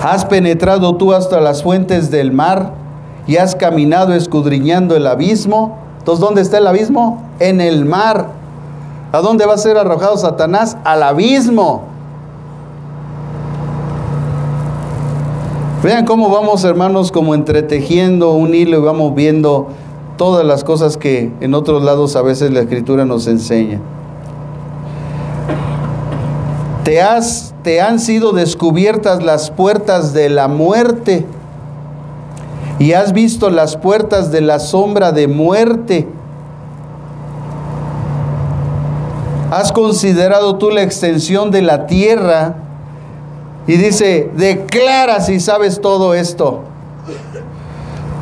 Speaker 1: ¿Has penetrado tú hasta las fuentes del mar y has caminado escudriñando el abismo? Entonces, ¿dónde está el abismo? En el mar. ¿A dónde va a ser arrojado Satanás? Al abismo. Vean cómo vamos, hermanos, como entretejiendo un hilo, y vamos viendo todas las cosas que en otros lados a veces la Escritura nos enseña. Te han sido descubiertas las puertas de la muerte, y has visto las puertas de la sombra de muerte. Has considerado tú la extensión de la tierra. Y dice, declara si sabes todo esto.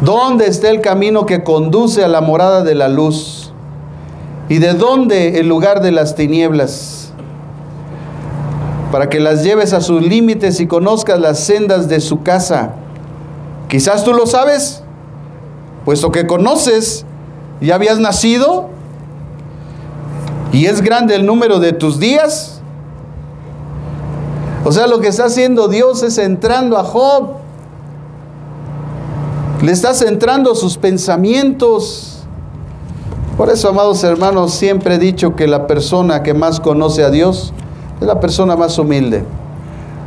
Speaker 1: ¿Dónde está el camino que conduce a la morada de la luz? ¿Y de dónde el lugar de las tinieblas? Para que las lleves a sus límites y conozcas las sendas de su casa. Quizás tú lo sabes, puesto que conoces, ya habías nacido, y es grande el número de tus días. O sea, lo que está haciendo Dios es entrando a Job. Le está centrando sus pensamientos. Por eso, amados hermanos, siempre he dicho que la persona que más conoce a Dios es la persona más humilde.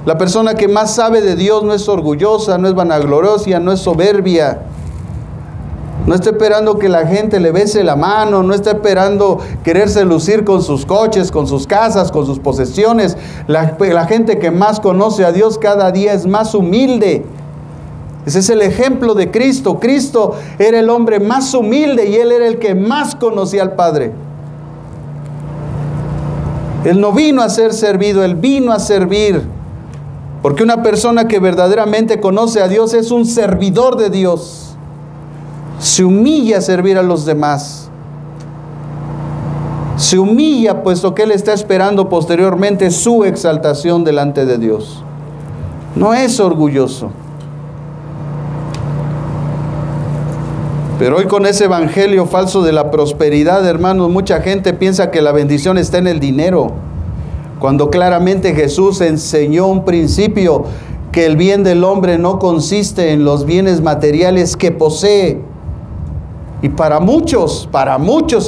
Speaker 1: La persona que más sabe de Dios no es orgullosa, no es vanagloriosa, no es soberbia. No está esperando que la gente le bese la mano, no está esperando quererse lucir con sus coches, con sus casas, con sus posesiones. La gente que más conoce a Dios cada día es más humilde. Ese es el ejemplo de Cristo. Cristo era el hombre más humilde y Él era el que más conocía al Padre. Él no vino a ser servido, Él vino a servir. Porque una persona que verdaderamente conoce a Dios es un servidor de Dios. Se humilla a servir a los demás. Se humilla puesto que Él está esperando posteriormente su exaltación delante de Dios. No es orgulloso. Pero hoy con ese evangelio falso de la prosperidad, hermanos, mucha gente piensa que la bendición está en el dinero, cuando claramente Jesús enseñó un principio, que el bien del hombre no consiste en los bienes materiales que posee. Y para muchos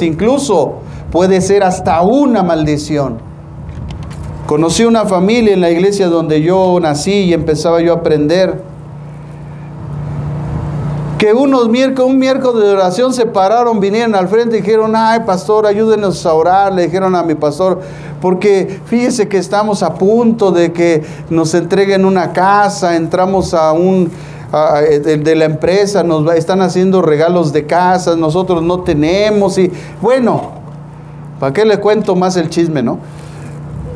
Speaker 1: incluso, puede ser hasta una maldición. Conocí una familia en la iglesia donde yo nací y empezaba yo a aprender, que un miércoles de oración se pararon, vinieron al frente y dijeron, ay pastor, ayúdenos a orar. Le dijeron a mi pastor, porque fíjese que estamos a punto de que nos entreguen una casa, entramos de la empresa, nos están haciendo regalos de casas, nosotros no tenemos. Y bueno, ¿para qué le cuento más el chisme, no?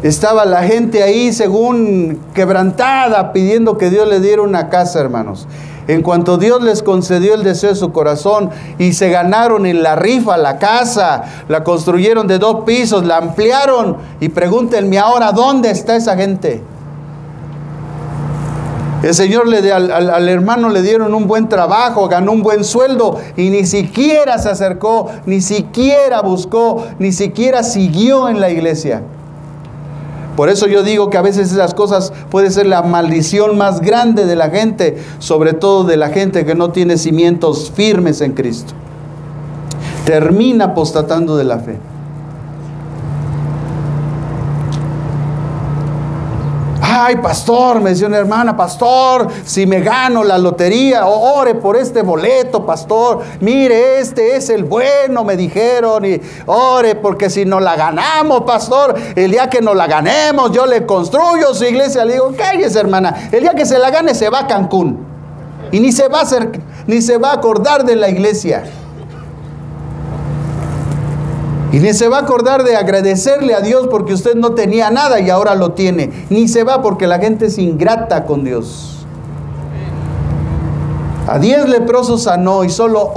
Speaker 1: Estaba la gente ahí según quebrantada, pidiendo que Dios le diera una casa, hermanos. En cuanto Dios les concedió el deseo de su corazón y se ganaron en la rifa la casa, la construyeron de 2 pisos, la ampliaron, y pregúntenme ahora, ¿dónde está esa gente? El Señor al hermano le dieron un buen trabajo, ganó un buen sueldo, y ni siquiera se acercó, ni siquiera buscó, ni siquiera siguió en la iglesia. Por eso yo digo que a veces esas cosas puede ser la maldición más grande de la gente, sobre todo de la gente que no tiene cimientos firmes en Cristo. Termina apostatando de la fe. Ay, pastor, me decía una hermana, pastor, si me gano la lotería, ore por este boleto, pastor. Mire, este es el bueno, me dijeron, y ore porque si no la ganamos, pastor, el día que no la ganemos, yo le construyo su iglesia. Le digo, cállese, hermana, el día que se la gane se va a Cancún y ni se va a acordar de la iglesia. Y ni se va a acordar de agradecerle a Dios porque usted no tenía nada y ahora lo tiene. Ni se va porque la gente es ingrata con Dios. A 10 leprosos sanó y solo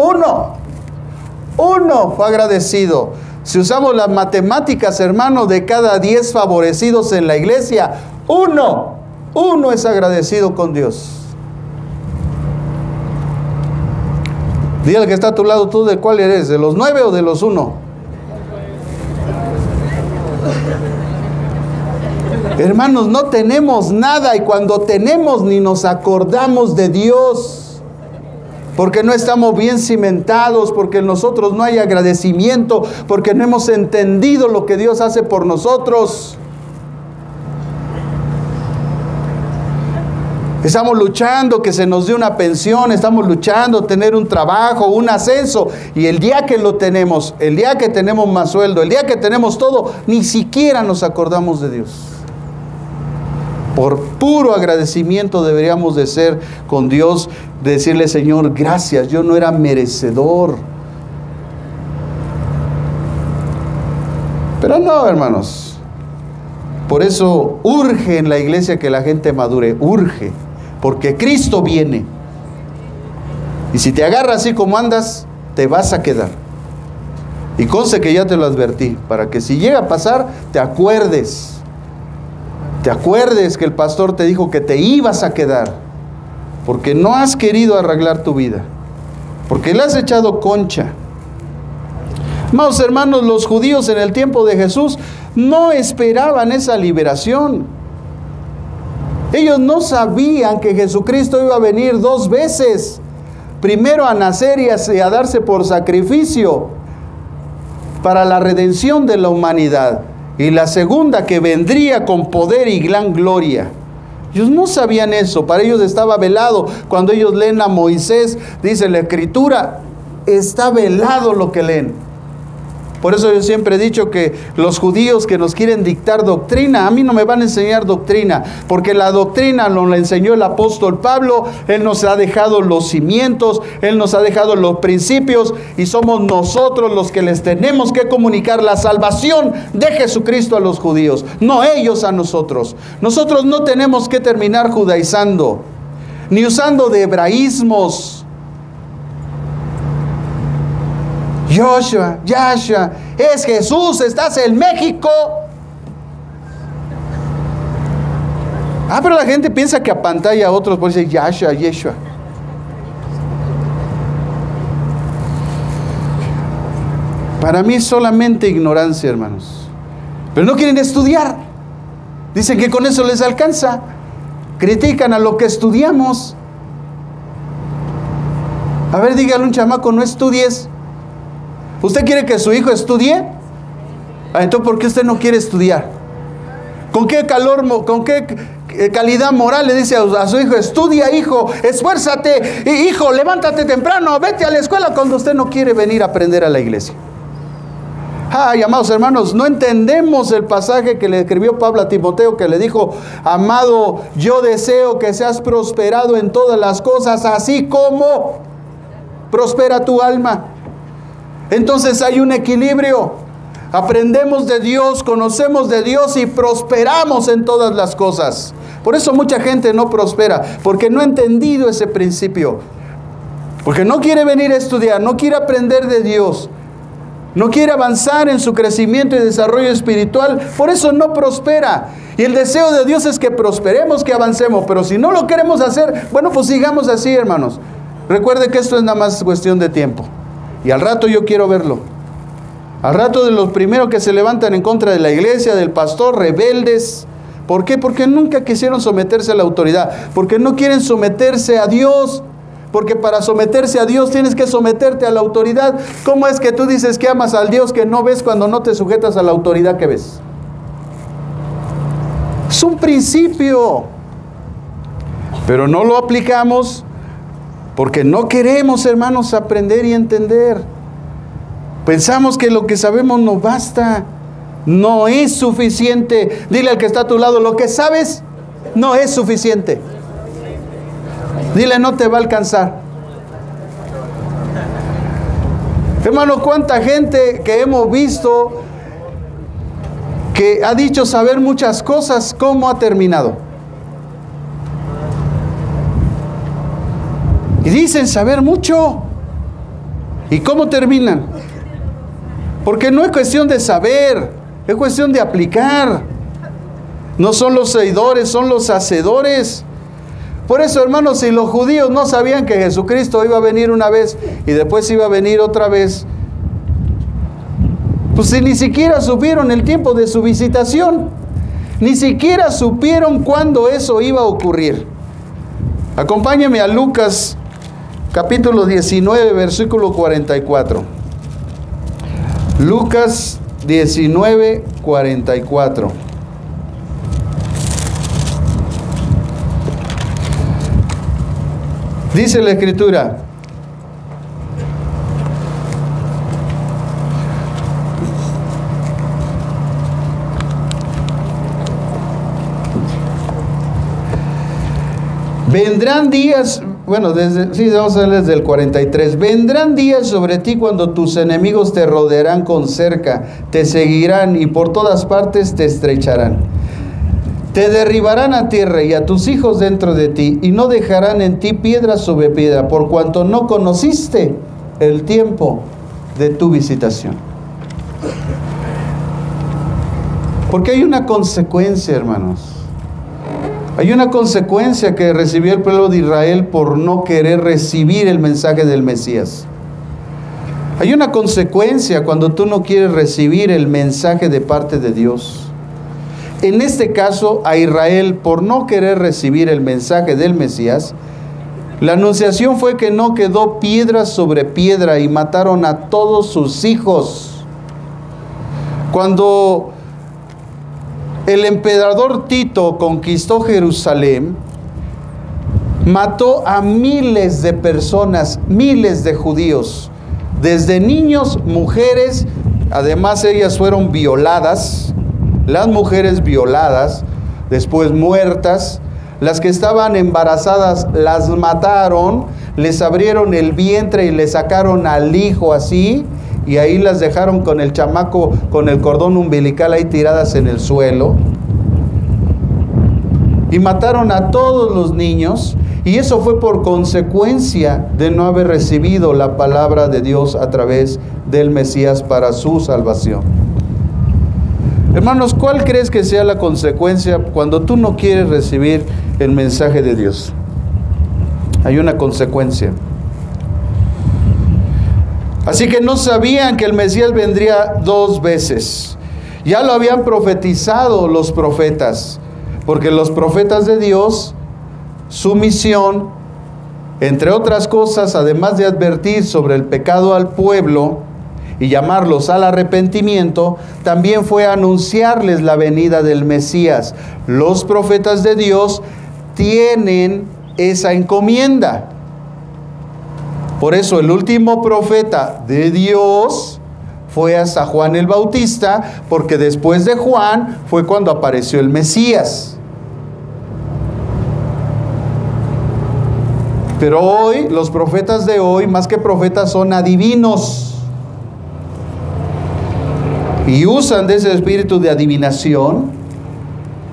Speaker 1: uno fue agradecido. Si usamos las matemáticas, hermanos, de cada 10 favorecidos en la iglesia, uno es agradecido con Dios. Dile al que está a tu lado, ¿tú de cuál eres? ¿De los 9 o de los 1? Hermanos, no tenemos nada y cuando tenemos ni nos acordamos de Dios, porque no estamos bien cimentados, porque en nosotros no hay agradecimiento, porque no hemos entendido lo que Dios hace por nosotros. Estamos luchando que se nos dé una pensión, estamos luchando tener un trabajo, un ascenso, y el día que lo tenemos, el día que tenemos más sueldo, el día que tenemos todo, ni siquiera nos acordamos de Dios. Por puro agradecimiento deberíamos de ser con Dios, de decirle, Señor, gracias, yo no era merecedor. Pero no, hermanos, por eso urge en la iglesia que la gente madure, urge, porque Cristo viene. Y si te agarra así como andas, te vas a quedar. Y conste que ya te lo advertí, para que si llega a pasar, te acuerdes que el pastor te dijo que te ibas a quedar, porque no has querido arreglar tu vida, porque le has echado concha. Amados hermanos, los judíos en el tiempo de Jesús no esperaban esa liberación. Ellos no sabían que Jesucristo iba a venir 2 veces, primero a nacer y a darse por sacrificio para la redención de la humanidad, y la segunda que vendría con poder y gran gloria. Ellos no sabían eso, para ellos estaba velado. Cuando ellos leen a Moisés, dice la Escritura, está velado lo que leen. Por eso yo siempre he dicho que los judíos que nos quieren dictar doctrina, a mí no me van a enseñar doctrina, porque la doctrina nos la enseñó el apóstol Pablo. Él nos ha dejado los cimientos, Él nos ha dejado los principios, y somos nosotros los que les tenemos que comunicar la salvación de Jesucristo a los judíos, no ellos a nosotros. Nosotros no tenemos que terminar judaizando, ni usando de hebraísmos. Joshua, Yahshua, es Jesús, estás en México. Pero la gente piensa que apantalla a otros por decir Yahshua, Yeshua. Para mí es solamente ignorancia, hermanos. Pero no quieren estudiar. Dicen que con eso les alcanza. Critican a lo que estudiamos. A ver, dígale a un chamaco, no estudies. ¿Usted quiere que su hijo estudie? Entonces, ¿por qué usted no quiere estudiar? ¿Con qué calidad moral le dice a su hijo, estudia, hijo, esfuérzate, hijo, levántate temprano, vete a la escuela, cuando usted no quiere venir a aprender a la iglesia? Amados hermanos, no entendemos el pasaje que le escribió Pablo a Timoteo, que le dijo, amado, yo deseo que seas prosperado en todas las cosas, así como prospera tu alma. Entonces hay un equilibrio. Aprendemos de Dios, conocemos de Dios y prosperamos en todas las cosas. Por eso mucha gente no prospera, porque no ha entendido ese principio. Porque no quiere venir a estudiar, no quiere aprender de Dios, no quiere avanzar en su crecimiento y desarrollo espiritual. Por eso no prospera. Y el deseo de Dios es que prosperemos, que avancemos. Pero si no lo queremos hacer, bueno, pues sigamos así, hermanos. Recuerde que esto es nada más cuestión de tiempo. Y al rato yo quiero verlo. Al rato de los primeros que se levantan en contra de la iglesia, del pastor, rebeldes. ¿Por qué? Porque nunca quisieron someterse a la autoridad, porque no quieren someterse a Dios, porque para someterse a Dios tienes que someterte a la autoridad. ¿Cómo es que tú dices que amas al Dios que no ves cuando no te sujetas a la autoridad que ves? Es un principio, pero no lo aplicamos porque no queremos, hermanos, aprender y entender. Pensamos que lo que sabemos no basta. No es suficiente. Dile al que está a tu lado, lo que sabes no es suficiente. Dile, no te va a alcanzar. Hermano, cuánta gente que hemos visto que ha dicho saber muchas cosas, ¿cómo ha terminado? Y dicen saber mucho. ¿Y cómo terminan? Porque no es cuestión de saber, es cuestión de aplicar. No son los oidores, son los hacedores. Por eso, hermanos, si los judíos no sabían que Jesucristo iba a venir una vez y después iba a venir otra vez, pues si ni siquiera supieron el tiempo de su visitación, ni siquiera supieron cuándo eso iba a ocurrir. Acompáñame a Lucas, capítulo 19, versículo 44. Lucas 19, 44. Dice la Escritura: vendrán días, vamos a leer desde el 43. Vendrán días sobre ti cuando tus enemigos te rodearán con cerca, te seguirán y por todas partes te estrecharán. Te derribarán a tierra y a tus hijos dentro de ti, y no dejarán en ti piedra sobre piedra, por cuanto no conociste el tiempo de tu visitación. Porque hay una consecuencia, hermanos. Hay una consecuencia que recibió el pueblo de Israel por no querer recibir el mensaje del Mesías. Hay una consecuencia cuando tú no quieres recibir el mensaje de parte de Dios. En este caso, a Israel, por no querer recibir el mensaje del Mesías, la anunciación fue que no quedó piedra sobre piedra y mataron a todos sus hijos. Cuando el emperador Tito conquistó Jerusalén, mató a miles de personas, miles de judíos, desde niños, mujeres, además ellas fueron violadas. Las mujeres violadas, después muertas, las que estaban embarazadas las mataron, les abrieron el vientre y le sacaron al hijo así, y ahí las dejaron con el chamaco, con el cordón umbilical ahí tiradas en el suelo. Y mataron a todos los niños, y eso fue por consecuencia de no haber recibido la palabra de Dios a través del Mesías para su salvación. Hermanos, ¿cuál crees que sea la consecuencia cuando tú no quieres recibir el mensaje de Dios? Hay una consecuencia. Así que no sabían que el Mesías vendría 2 veces. Ya lo habían profetizado los profetas, porque los profetas de Dios, su misión, entre otras cosas, además de advertir sobre el pecado al pueblo y llamarlos al arrepentimiento, también fue anunciarles la venida del Mesías. Los profetas de Dios tienen esa encomienda. Por eso el último profeta de Dios fue hasta Juan el Bautista, porque después de Juan fue cuando apareció el Mesías. Pero hoy, los profetas de hoy, más que profetas, son adivinos. Y usan de ese espíritu de adivinación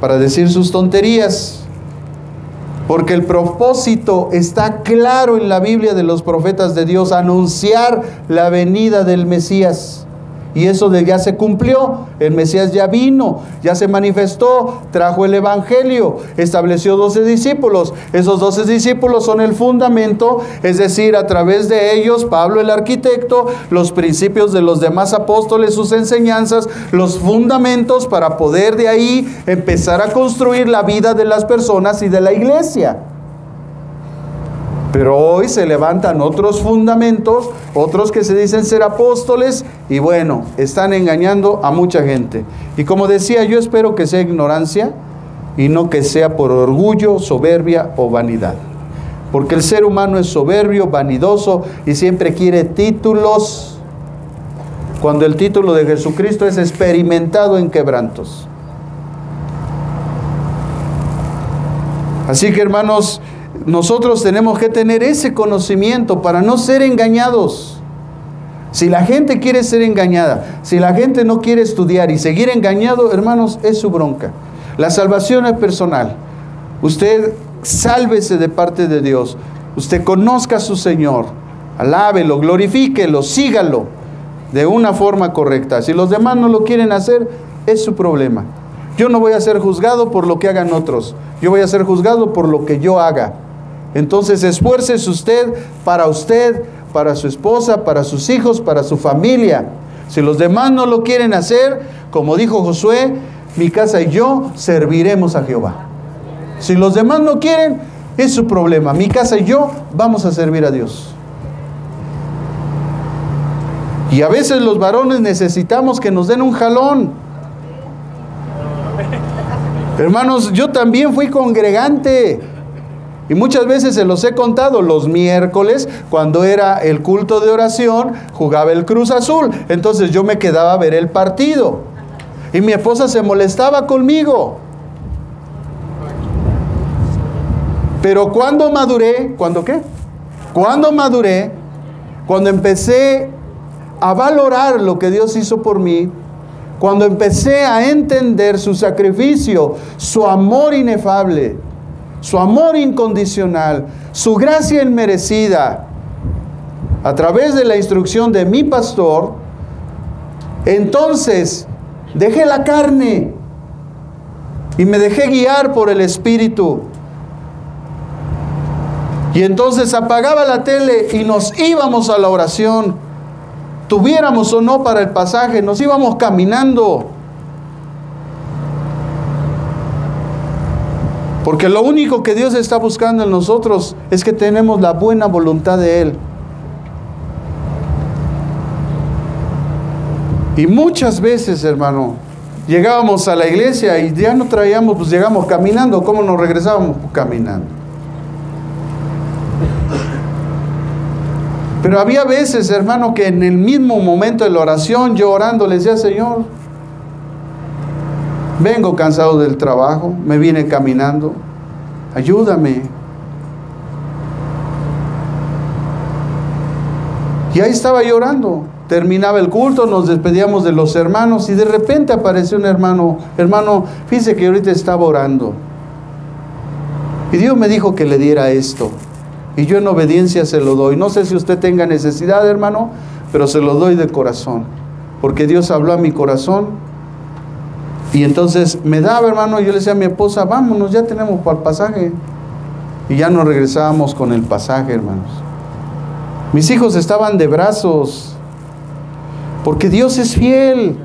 Speaker 1: para decir sus tonterías. Porque el propósito está claro en la Biblia de los profetas de Dios: anunciar la venida del Mesías. Y eso ya se cumplió, el Mesías ya vino, ya se manifestó, trajo el Evangelio, estableció 12 discípulos. Esos 12 discípulos son el fundamento, es decir, a través de ellos, Pablo el arquitecto, los principios de los demás apóstoles, sus enseñanzas, los fundamentos para poder de ahí empezar a construir la vida de las personas y de la iglesia. Pero hoy se levantan otros fundamentos, otros que se dicen ser apóstoles, y bueno, están engañando a mucha gente. Y como decía, yo espero que sea ignorancia y no que sea por orgullo, soberbia o vanidad. Porque el ser humano es soberbio, vanidoso y siempre quiere títulos, cuando el título de Jesucristo es experimentado en quebrantos. Así que, hermanos, nosotros tenemos que tener ese conocimiento para no ser engañados. Si la gente quiere ser engañada, si la gente no quiere estudiar y seguir engañado, hermanos, es su bronca. La salvación es personal. Usted sálvese de parte de Dios. Usted conozca a su Señor. Alábelo, glorifíquelo, sígalo de una forma correcta. Si los demás no lo quieren hacer, es su problema. Yo no voy a ser juzgado por lo que hagan otros. Yo voy a ser juzgado por lo que yo haga. Entonces esfuércese usted, para su esposa, para sus hijos, para su familia. Si los demás no lo quieren hacer, como dijo Josué, mi casa y yo serviremos a Jehová. Si los demás no quieren, es su problema. Mi casa y yo vamos a servir a Dios. Y a veces los varones necesitamos que nos den un jalón. Hermanos, yo también fui congregante. Y muchas veces se los he contado, los miércoles, cuando era el culto de oración, jugaba el Cruz Azul. Entonces yo me quedaba a ver el partido. Y mi esposa se molestaba conmigo. Pero cuando maduré, ¿cuándo qué? Cuando maduré, cuando empecé a valorar lo que Dios hizo por mí, cuando empecé a entender su sacrificio, su amor inefable, su amor incondicional, su gracia inmerecida, a través de la instrucción de mi pastor, entonces dejé la carne y me dejé guiar por el Espíritu. Y entonces apagaba la tele y nos íbamos a la oración. Tuviéramos o no para el pasaje, nos íbamos caminando. Porque lo único que Dios está buscando en nosotros es que tenemos la buena voluntad de Él. Y muchas veces, hermano, llegábamos a la iglesia y ya no traíamos, pues llegamos caminando. ¿Cómo nos regresábamos? Caminando. Pero había veces, hermano, que en el mismo momento de la oración, yo orando, le decía, Señor, vengo cansado del trabajo, me vine caminando, ayúdame. Y ahí estaba yo orando. Terminaba el culto, nos despedíamos de los hermanos y de repente apareció un hermano, fíjese que ahorita estaba orando. Y Dios me dijo que le diera esto. Y yo en obediencia se lo doy. No sé si usted tenga necesidad, hermano, pero se lo doy de corazón. Porque Dios habló a mi corazón. Y entonces me daba, hermano, y yo le decía a mi esposa, vámonos, ya tenemos para el pasaje. Y ya nos regresábamos con el pasaje, hermanos. Mis hijos estaban de brazos. Porque Dios es fiel.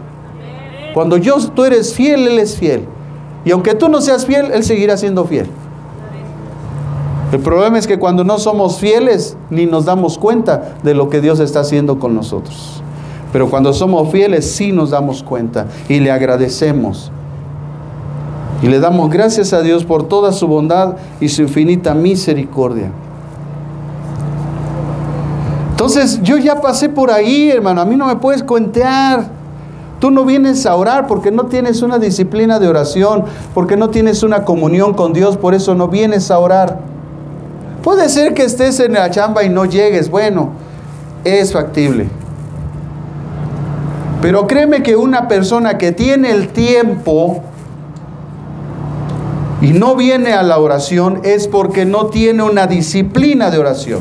Speaker 1: Cuando tú eres fiel, Él es fiel. Y aunque tú no seas fiel, Él seguirá siendo fiel. El problema es que cuando no somos fieles, ni nos damos cuenta de lo que Dios está haciendo con nosotros. Pero cuando somos fieles, sí nos damos cuenta y le agradecemos. Y le damos gracias a Dios por toda su bondad y su infinita misericordia. Entonces, yo ya pasé por ahí, hermano. A mí no me puedes cuentear. Tú no vienes a orar porque no tienes una disciplina de oración, porque no tienes una comunión con Dios, por eso no vienes a orar. Puede ser que estés en la chamba y no llegues, bueno, es factible. Pero créeme que una persona que tiene el tiempo y no viene a la oración es porque no tiene una disciplina de oración.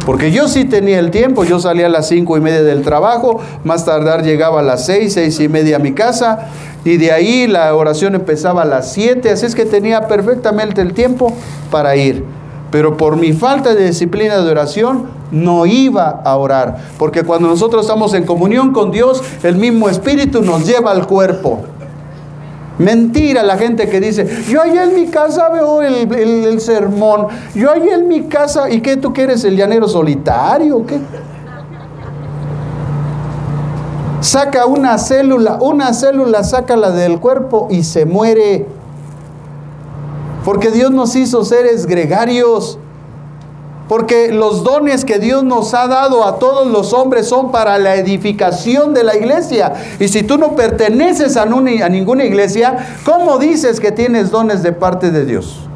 Speaker 1: Porque yo sí tenía el tiempo, yo salía a las 5:30 del trabajo, más tardar llegaba a las 6:30 a mi casa, y de ahí la oración empezaba a las 7, así es que tenía perfectamente el tiempo para ir. Pero por mi falta de disciplina de oración, no iba a orar. Porque cuando nosotros estamos en comunión con Dios, el mismo Espíritu nos lleva al cuerpo. Mentira la gente que dice, yo allá en mi casa veo el sermón, yo allá en mi casa, ¿y qué tú quieres, el llanero solitario o qué? Saca una célula, sácala del cuerpo y se muere. Porque Dios nos hizo seres gregarios. Porque los dones que Dios nos ha dado a todos los hombres son para la edificación de la iglesia. Y si tú no perteneces a ninguna iglesia, ¿cómo dices que tienes dones de parte de Dios?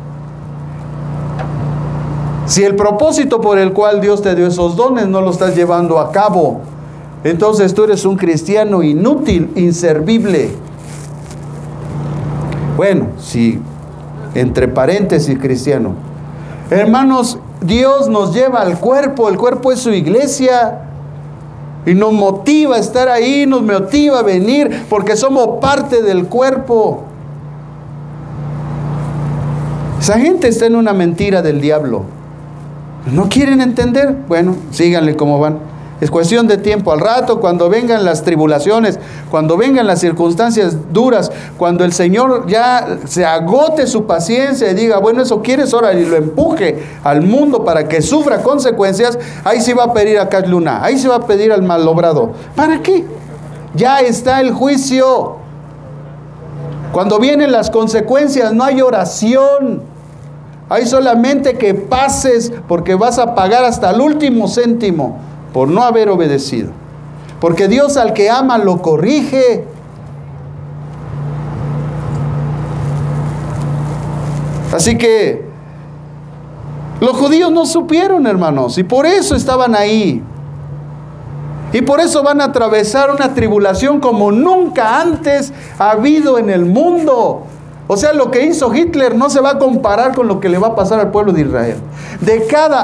Speaker 1: Si el propósito por el cual Dios te dio esos dones no lo estás llevando a cabo, entonces tú eres un cristiano inútil, inservible. Bueno, sí, entre paréntesis cristiano. Hermanos, Dios nos lleva al cuerpo, el cuerpo es su iglesia. Y nos motiva a estar ahí, nos motiva a venir, porque somos parte del cuerpo. Esa gente está en una mentira del diablo. ¿No quieren entender? Bueno, síganle como van. Es cuestión de tiempo. Al rato, cuando vengan las tribulaciones, cuando vengan las circunstancias duras, cuando el Señor ya se agote su paciencia y diga, bueno, eso quieres, ahora, y lo empuje al mundo para que sufra consecuencias, ahí sí va a pedir a Cas Luna, ahí se va a pedir al malogrado. ¿Para qué? Ya está el juicio. Cuando vienen las consecuencias, no hay oración. Hay solamente que pases, porque vas a pagar hasta el último céntimo por no haber obedecido. Porque Dios al que ama lo corrige. Así que los judíos no supieron, hermanos, y por eso estaban ahí. Y por eso van a atravesar una tribulación como nunca antes ha habido en el mundo. O sea, lo que hizo Hitler no se va a comparar con lo que le va a pasar al pueblo de Israel.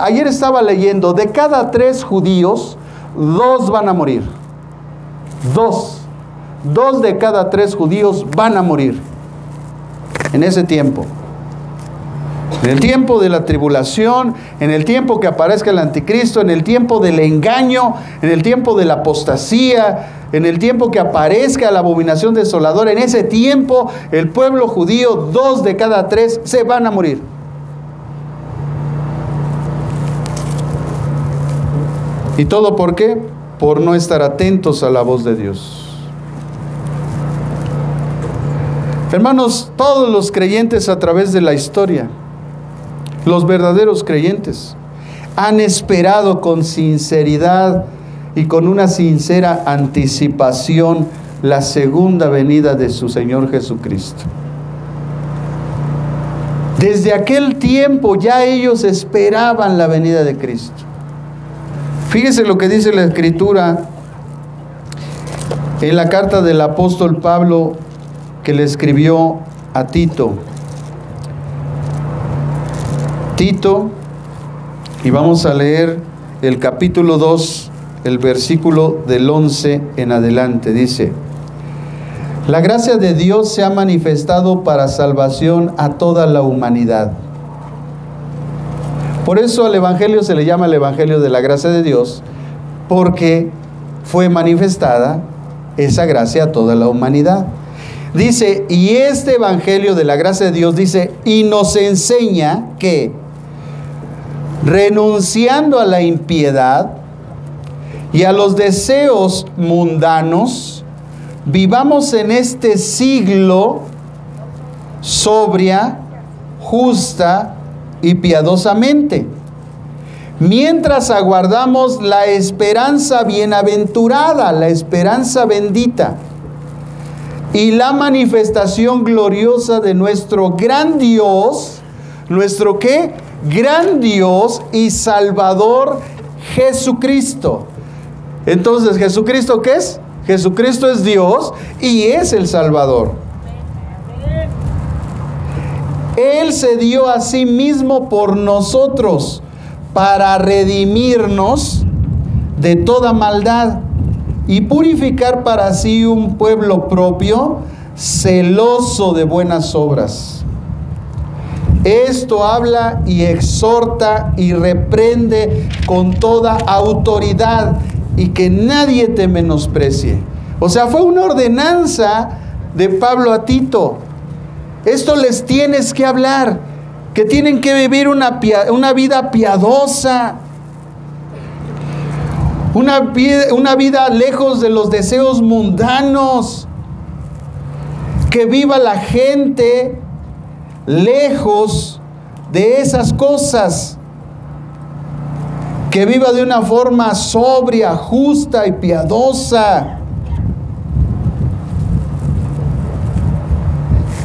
Speaker 1: Ayer estaba leyendo, de cada 3 judíos, 2 van a morir. 2 de cada 3 judíos van a morir. En ese tiempo. En el tiempo de la tribulación, en el tiempo que aparezca el anticristo, en el tiempo del engaño, en el tiempo de la apostasía, en el tiempo que aparezca la abominación desoladora, en ese tiempo el pueblo judío, 2 de cada 3 se van a morir. ¿Y todo por qué? Por no estar atentos a la voz de Dios. Hermanos, todos los creyentes a través de la historia, los verdaderos creyentes, han esperado con sinceridad y con una sincera anticipación la segunda venida de su Señor Jesucristo. Desde aquel tiempo ya ellos esperaban la venida de Cristo. Fíjese lo que dice la Escritura en la carta del apóstol Pablo que le escribió a Tito. Tito, y vamos a leer el capítulo 2, el versículo del 11 en adelante. Dice: la gracia de Dios se ha manifestado para salvación a toda la humanidad. Por eso al Evangelio se le llama el Evangelio de la gracia de Dios, porque fue manifestada esa gracia a toda la humanidad. Dice, y este Evangelio de la gracia de Dios, dice, y nos enseña que, renunciando a la impiedad y a los deseos mundanos, vivamos en este siglo sobria, justa y piadosamente, mientras aguardamos la esperanza bienaventurada, la esperanza bendita, y la manifestación gloriosa de nuestro gran Dios, ¿nuestro qué? Gran Dios y Salvador Jesucristo. Entonces, ¿Jesucristo qué es? Jesucristo es Dios y es el Salvador. Él se dio a sí mismo por nosotros, para redimirnos de toda maldad y purificar para sí un pueblo propio, celoso de buenas obras. Esto habla y exhorta y reprende con toda autoridad, y que nadie te menosprecie. O sea, fue una ordenanza de Pablo a Tito. Esto les tienes que hablar, que tienen que vivir una vida piadosa, una vida lejos de los deseos mundanos, que viva la gente lejos de esas cosas, que viva de una forma sobria, justa y piadosa.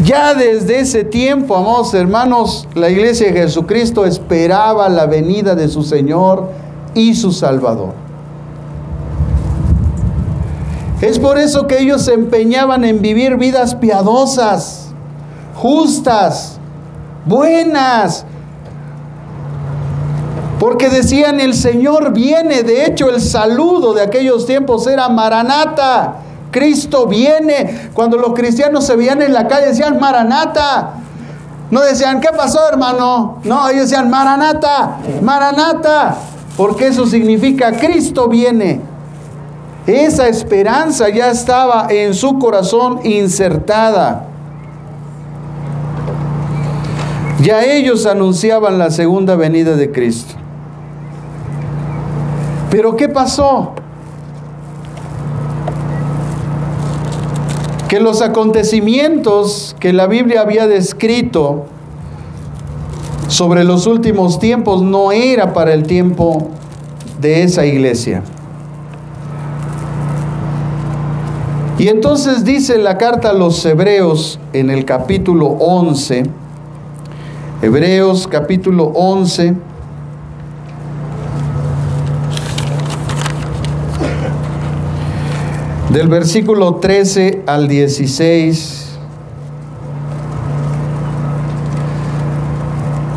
Speaker 1: Ya desde ese tiempo, amados hermanos, la iglesia de Jesucristo esperaba la venida de su Señor y su Salvador. Es por eso que ellos se empeñaban en vivir vidas piadosas, justas, buenas, porque decían: el Señor viene. De hecho, el saludo de aquellos tiempos era Maranata, Cristo viene. Cuando los cristianos se veían en la calle decían Maranata. No decían: ¿qué pasó, hermano? No, ellos decían Maranata, Maranata, porque eso significa Cristo viene. Esa esperanza ya estaba en su corazón insertada. Ya ellos anunciaban la segunda venida de Cristo. Pero ¿qué pasó? Que los acontecimientos que la Biblia había descrito sobre los últimos tiempos no era para el tiempo de esa iglesia. Y entonces dice la carta a los Hebreos en el capítulo 11, Hebreos capítulo 11, del versículo 13 al 16.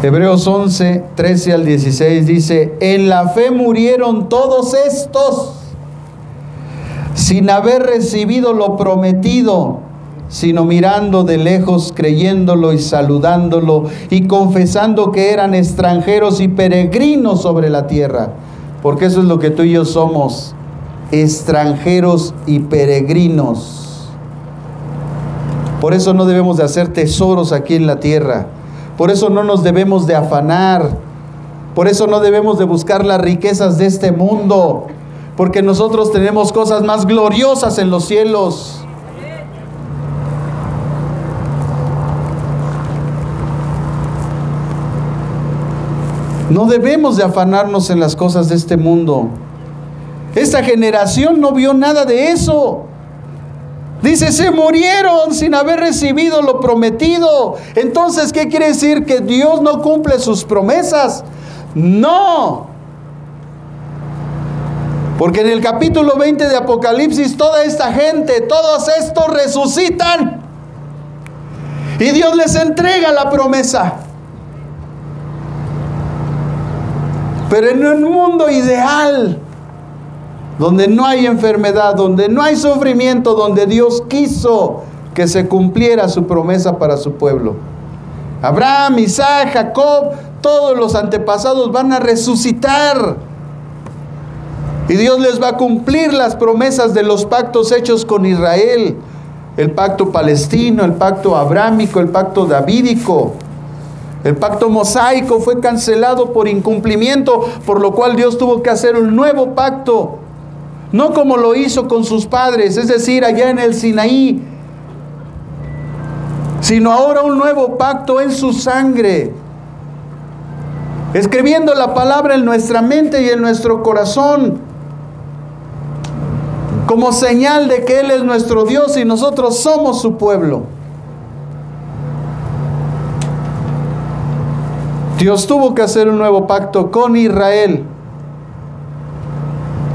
Speaker 1: Hebreos 11, 13 al 16 dice: en la fe murieron todos estos, sin haber recibido lo prometido, sino mirando de lejos, creyéndolo y saludándolo, y confesando que eran extranjeros y peregrinos sobre la tierra. Porque eso es lo que tú y yo somos: extranjeros y peregrinos. Por eso no debemos de hacer tesoros aquí en la tierra. Por eso no nos debemos de afanar. Por eso no debemos de buscar las riquezas de este mundo, porque nosotros tenemos cosas más gloriosas en los cielos. No debemos de afanarnos en las cosas de este mundo. Esta generación no vio nada de eso. Dice: se murieron sin haber recibido lo prometido. Entonces, ¿qué quiere decir? ¿Que Dios no cumple sus promesas? No. Porque en el capítulo 20 de Apocalipsis, toda esta gente, todos estos resucitan. Y Dios les entrega la promesa. Pero en un mundo ideal, donde no hay enfermedad, donde no hay sufrimiento, donde Dios quiso que se cumpliera su promesa para su pueblo. Abraham, Isaac, Jacob, todos los antepasados van a resucitar. Y Dios les va a cumplir las promesas de los pactos hechos con Israel. El pacto palestino, el pacto abrámico, el pacto davídico. El pacto mosaico fue cancelado por incumplimiento, por lo cual Dios tuvo que hacer un nuevo pacto. No como lo hizo con sus padres, es decir, allá en el Sinaí, sino ahora un nuevo pacto en su sangre, escribiendo la palabra en nuestra mente y en nuestro corazón, como señal de que Él es nuestro Dios y nosotros somos su pueblo. Dios tuvo que hacer un nuevo pacto con Israel,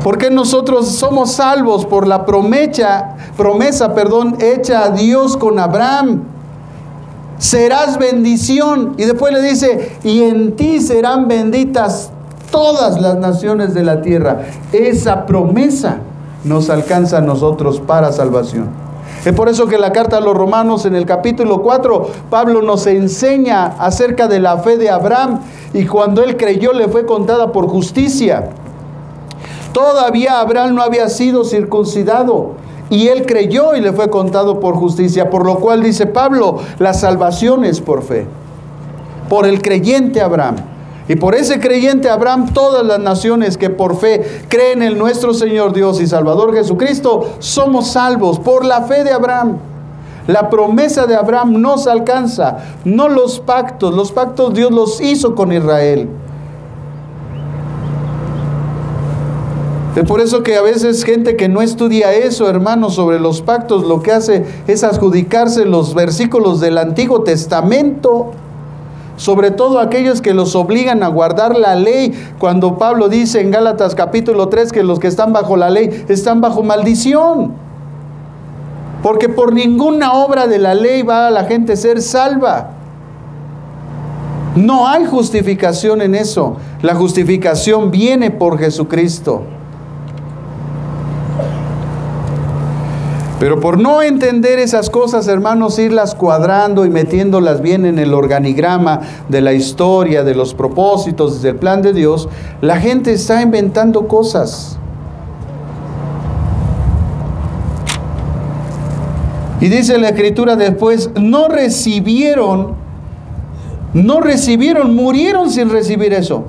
Speaker 1: porque nosotros somos salvos por la promesa, hecha a Dios con Abraham. Serás bendición. Y después le dice: y en ti serán benditas todas las naciones de la tierra. Esa promesa nos alcanza a nosotros para salvación. Es por eso que la carta a los Romanos, en el capítulo 4, Pablo nos enseña acerca de la fe de Abraham, y cuando él creyó le fue contada por justicia. Todavía Abraham no había sido circuncidado, y él creyó y le fue contado por justicia, por lo cual dice Pablo, la salvación es por fe, por el creyente Abraham. Y por ese creyente Abraham, todas las naciones que por fe creen en nuestro Señor Dios y Salvador Jesucristo, somos salvos por la fe de Abraham. La promesa de Abraham nos alcanza, no los pactos. Los pactos Dios los hizo con Israel. Es por eso que a veces gente que no estudia eso, hermanos, sobre los pactos, lo que hace es adjudicarse los versículos del Antiguo Testamento, sobre todo aquellos que los obligan a guardar la ley, cuando Pablo dice en Gálatas capítulo 3 que los que están bajo la ley están bajo maldición, porque por ninguna obra de la ley va a la gente ser salva. No hay justificación en eso. La justificación viene por Jesucristo. Pero por no entender esas cosas, hermanos, irlas cuadrando y metiéndolas bien en el organigrama de la historia, de los propósitos, del plan de Dios, la gente está inventando cosas. Y dice la Escritura después, murieron sin recibir eso.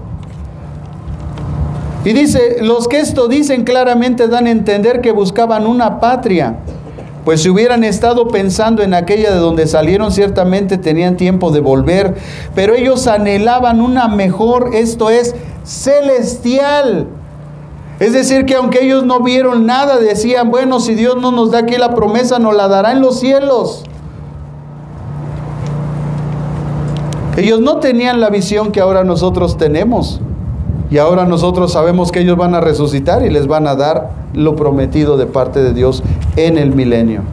Speaker 1: Y dice, los que esto dicen claramente dan a entender que buscaban una patria, pues si hubieran estado pensando en aquella de donde salieron, ciertamente tenían tiempo de volver, pero ellos anhelaban una mejor, esto es, celestial. Es decir, que aunque ellos no vieron nada, decían, bueno, si Dios no nos da aquí la promesa, nos la dará en los cielos. Ellos no tenían la visión que ahora nosotros tenemos. Y ahora nosotros sabemos que ellos van a resucitar y les van a dar lo prometido de parte de Dios en el milenio.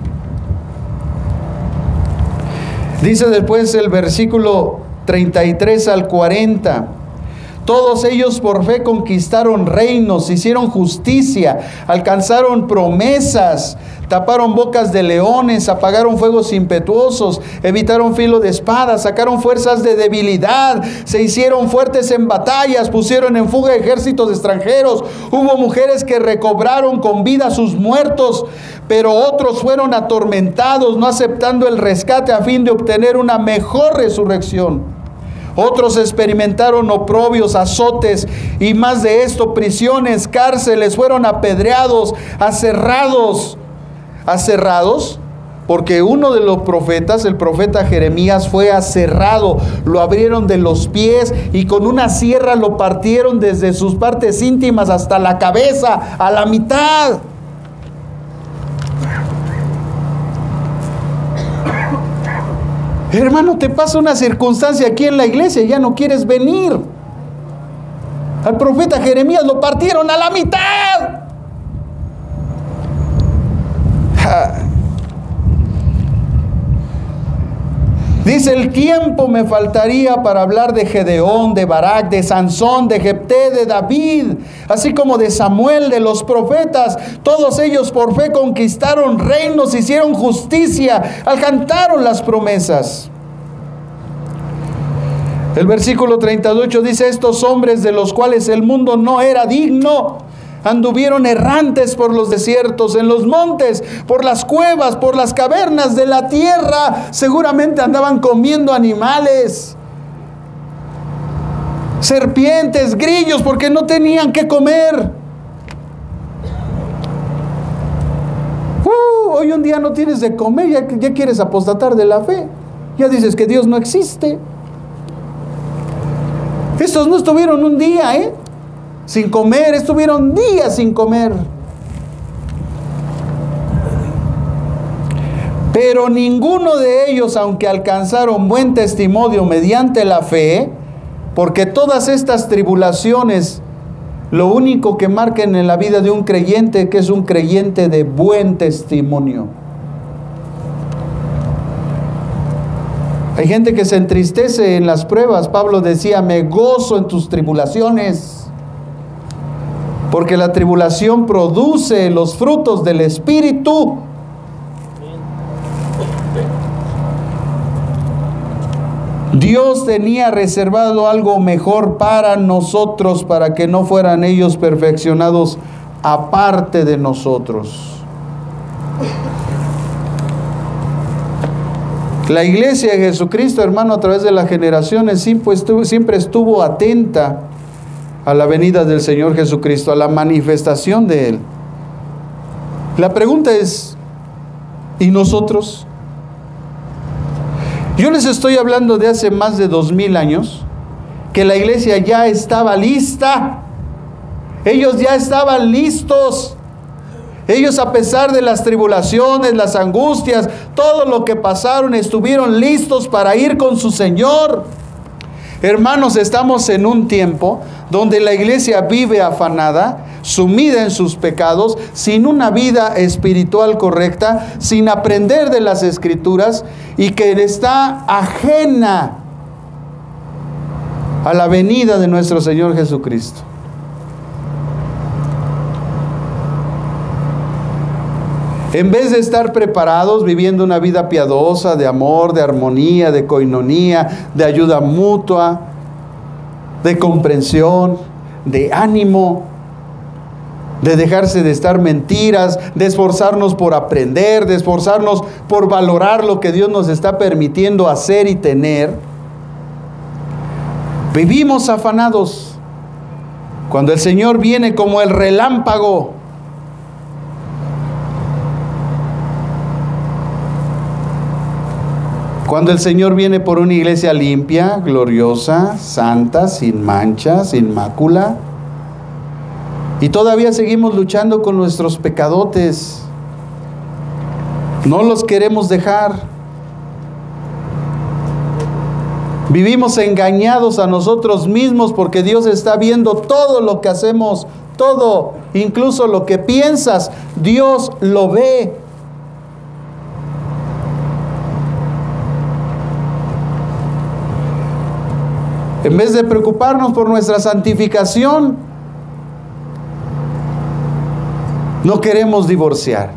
Speaker 1: Dice después el versículo 33 al 40. Todos ellos por fe conquistaron reinos, hicieron justicia, alcanzaron promesas, taparon bocas de leones, apagaron fuegos impetuosos, evitaron filo de espada, sacaron fuerzas de debilidad, se hicieron fuertes en batallas, pusieron en fuga ejércitos extranjeros. Hubo mujeres que recobraron con vida a sus muertos, pero otros fueron atormentados, no aceptando el rescate a fin de obtener una mejor resurrección. Otros experimentaron oprobios, azotes y más de esto, prisiones, cárceles, fueron apedreados, aserrados, porque uno de los profetas, el profeta Jeremías, fue aserrado, lo abrieron de los pies y con una sierra lo partieron desde sus partes íntimas hasta la cabeza, a la mitad. Hermano, te pasa una circunstancia aquí en la iglesia y ya no quieres venir. Al profeta Jeremías lo partieron a la mitad. Dice, el tiempo me faltaría para hablar de Gedeón, de Barak, de Sansón, de Jefté, de David, así como de Samuel, de los profetas. Todos ellos por fe conquistaron reinos, hicieron justicia, alcanzaron las promesas. El versículo 38 dice, estos hombres de los cuales el mundo no era digno, anduvieron errantes por los desiertos, en los montes, por las cuevas, por las cavernas de la tierra. Seguramente andaban comiendo animales, serpientes, grillos, porque no tenían que comer. Hoy un día no tienes de comer, ya quieres apostatar de la fe. Ya dices que Dios no existe. Estos no estuvieron un día, sin comer, estuvieron días sin comer. Pero ninguno de ellos, aunque alcanzaron buen testimonio mediante la fe, porque todas estas tribulaciones, lo único que marcan en la vida de un creyente, que es un creyente de buen testimonio. Hay gente que se entristece en las pruebas. Pablo decía, me gozo en tus tribulaciones. porque la tribulación produce los frutos del Espíritu. Dios tenía reservado algo mejor para nosotros, para que no fueran ellos perfeccionados aparte de nosotros. La iglesia de Jesucristo, hermano, a través de las generaciones siempre estuvo atenta a la venida del Señor Jesucristo, a la manifestación de Él. La pregunta es, ¿y nosotros? Yo les estoy hablando de hace más de 2000 años, que la iglesia ya estaba lista. Ellos ya estaban listos. Ellos, a pesar de las tribulaciones, las angustias, todo lo que pasaron, estuvieron listos para ir con su Señor. Hermanos, estamos en un tiempo donde la iglesia vive afanada, sumida en sus pecados, sin una vida espiritual correcta, sin aprender de las Escrituras, y que está ajena a la venida de nuestro Señor Jesucristo. En vez de estar preparados, viviendo una vida piadosa, de amor, de armonía, de coinonía, de ayuda mutua, de comprensión, de ánimo, de dejarse de estar mentiras, de esforzarnos por aprender, de esforzarnos por valorar lo que Dios nos está permitiendo hacer y tener, vivimos afanados. Cuando el Señor viene como el relámpago, cuando el Señor viene por una iglesia limpia, gloriosa, santa, sin mancha, sin mácula, y todavía seguimos luchando con nuestros pecadotes, no los queremos dejar. Vivimos engañados a nosotros mismos porque Dios está viendo todo lo que hacemos, todo, incluso lo que piensas, Dios lo ve. En vez de preocuparnos por nuestra santificación, no queremos divorciar.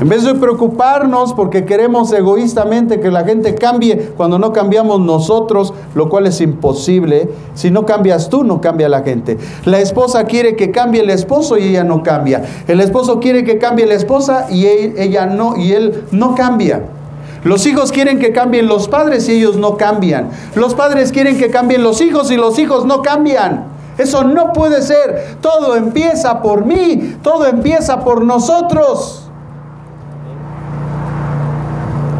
Speaker 1: En vez de preocuparnos porque queremos egoístamente que la gente cambie, cuando no cambiamos nosotros, lo cual es imposible. Si no cambias tú, no cambia la gente. La esposa quiere que cambie el esposo y ella no cambia. El esposo quiere que cambie la esposa y ella no, y él no cambia. Los hijos quieren que cambien los padres y ellos no cambian. Los padres quieren que cambien los hijos y los hijos no cambian. Eso no puede ser. Todo empieza por mí, todo empieza por nosotros.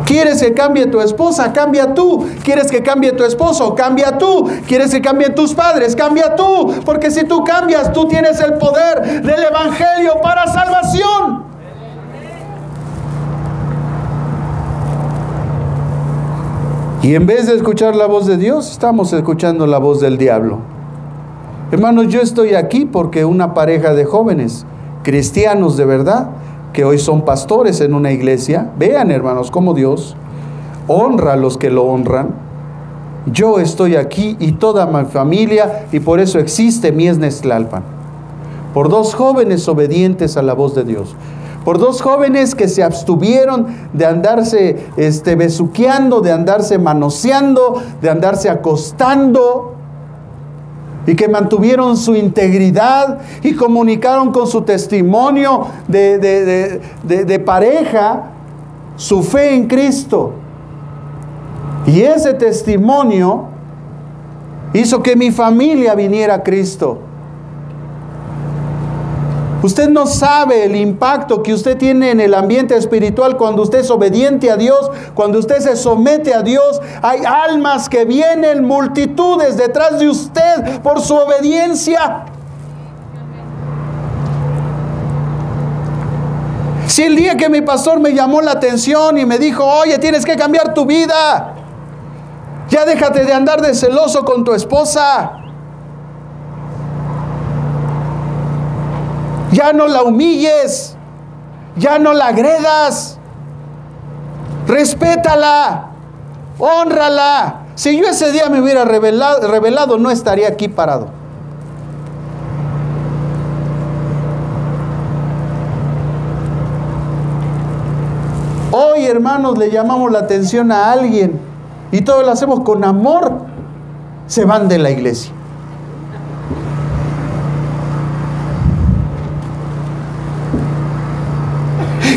Speaker 1: ¿Quieres que cambie tu esposa? Cambia tú. ¿Quieres que cambie tu esposo? Cambia tú. ¿Quieres que cambien tus padres? Cambia tú. Porque si tú cambias, tú tienes el poder del Evangelio para salvación. Y en vez de escuchar la voz de Dios, estamos escuchando la voz del diablo. Hermanos, yo estoy aquí porque una pareja de jóvenes cristianos de verdad, que hoy son pastores en una iglesia, vean, hermanos, cómo Dios honra a los que lo honran. Yo estoy aquí y toda mi familia, y por eso existe Mies Nextlalpan, por dos jóvenes obedientes a la voz de Dios. Por dos jóvenes que se abstuvieron de andarse besuqueando, de andarse manoseando, de andarse acostando, y que mantuvieron su integridad y comunicaron con su testimonio de pareja su fe en Cristo. Y ese testimonio hizo que mi familia viniera a Cristo. Usted no sabe el impacto que usted tiene en el ambiente espiritual cuando usted es obediente a Dios, cuando usted se somete a Dios. Hay almas que vienen, multitudes detrás de usted por su obediencia. Si el día que mi pastor me llamó la atención y me dijo, oye, tienes que cambiar tu vida, ya déjate de andar de celoso con tu esposa, ya no la humilles, ya no la agredas, respétala, hónrala. Si yo ese día me hubiera revelado, no estaría aquí parado. hermanos, le llamamos la atención a alguien y todo lo hacemos con amor, se van de la iglesia.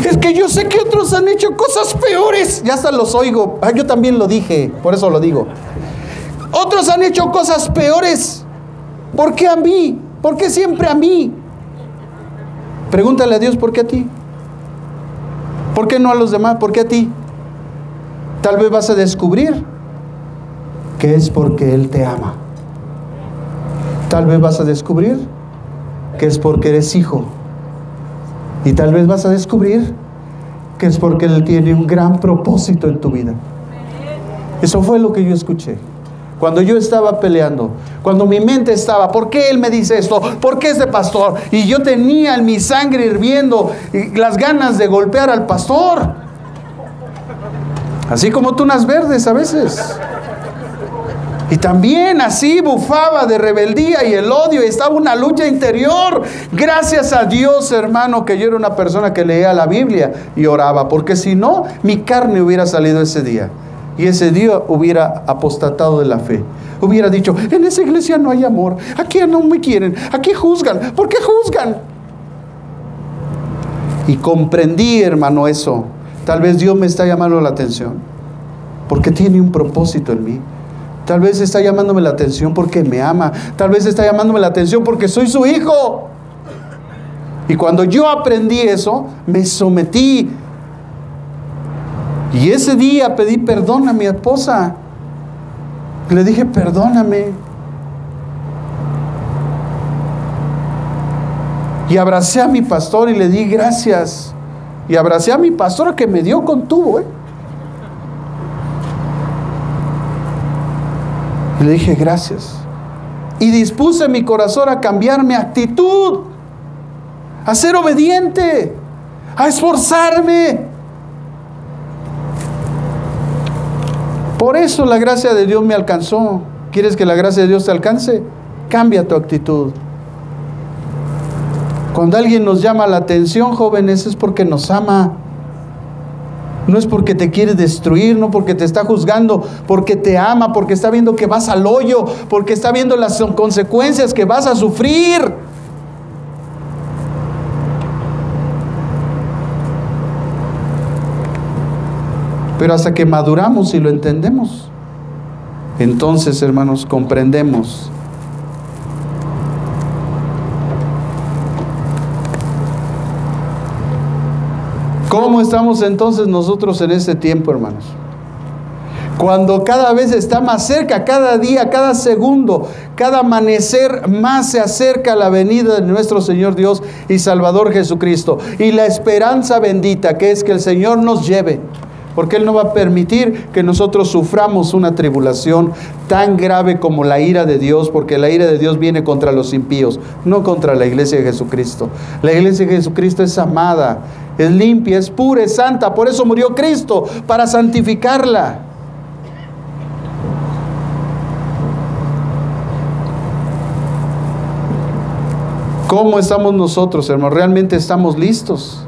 Speaker 1: Es que yo sé que otros han hecho cosas peores. Ya hasta los oigo. Yo también lo dije, por eso lo digo. Otros han hecho cosas peores. ¿Por qué a mí? ¿Por qué siempre a mí? Pregúntale a Dios, ¿por qué a ti? ¿Por qué no a los demás? ¿Por qué a ti? Tal vez vas a descubrir que es porque Él te ama. Tal vez vas a descubrir que es porque eres hijo. Y tal vez vas a descubrir que es porque Él tiene un gran propósito en tu vida. Eso fue lo que yo escuché. Cuando yo estaba peleando, cuando mi mente estaba, ¿por qué él me dice esto? ¿Por qué este pastor? Y yo tenía en mi sangre hirviendo las ganas de golpear al pastor. Así como tunas verdes a veces. Y también así bufaba de rebeldía y el odio, y estaba una lucha interior. Gracias a Dios, hermano, que yo era una persona que leía la Biblia y oraba, porque si no, mi carne hubiera salido ese día. Y ese día hubiera apostatado de la fe. Hubiera dicho, en esa iglesia no hay amor, aquí no me quieren, aquí juzgan. ¿Por qué juzgan? Y comprendí, hermano, eso. Tal vez Dios me está llamando la atención porque tiene un propósito en mí. Tal vez está llamándome la atención porque me ama. Tal vez está llamándome la atención porque soy su hijo. Y cuando yo aprendí eso, me sometí. Y ese día pedí perdón a mi esposa. Le dije, perdóname. Y abracé a mi pastor y le di gracias. Y abracé a mi pastor que me dio con tubo. Y le dije, gracias. Y dispuse mi corazón a cambiar mi actitud, a ser obediente, a esforzarme. Por eso la gracia de Dios me alcanzó. ¿Quieres que la gracia de Dios te alcance? Cambia tu actitud. Cuando alguien nos llama la atención, jóvenes, es porque nos ama. No es porque te quiere destruir, no porque te está juzgando, porque te ama, porque está viendo que vas al hoyo, porque está viendo las consecuencias que vas a sufrir. Pero hasta que maduramos y lo entendemos, entonces, hermanos, comprendemos. ¿Cómo estamos entonces nosotros en este tiempo, hermanos? Cuando cada vez está más cerca, cada día, cada segundo, cada amanecer más se acerca a la venida de nuestro Señor Dios y Salvador Jesucristo. Y la esperanza bendita que es que el Señor nos lleve. Porque Él no va a permitir que nosotros suframos una tribulación tan grave como la ira de Dios, porque la ira de Dios viene contra los impíos, no contra la iglesia de Jesucristo. La iglesia de Jesucristo es amada, es limpia, es pura, es santa. Por eso murió Cristo, para santificarla. ¿Cómo estamos nosotros, hermanos? ¿Realmente estamos listos?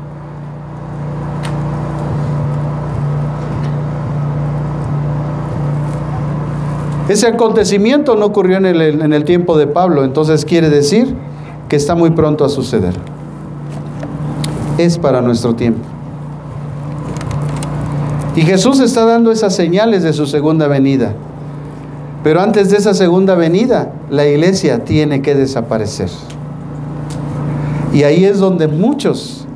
Speaker 1: Ese acontecimiento no ocurrió en el tiempo de Pablo, entonces quiere decir que está muy pronto a suceder. Es para nuestro tiempo. Y Jesús está dando esas señales de su segunda venida. Pero antes de esa segunda venida, la iglesia tiene que desaparecer. Y ahí es donde muchos,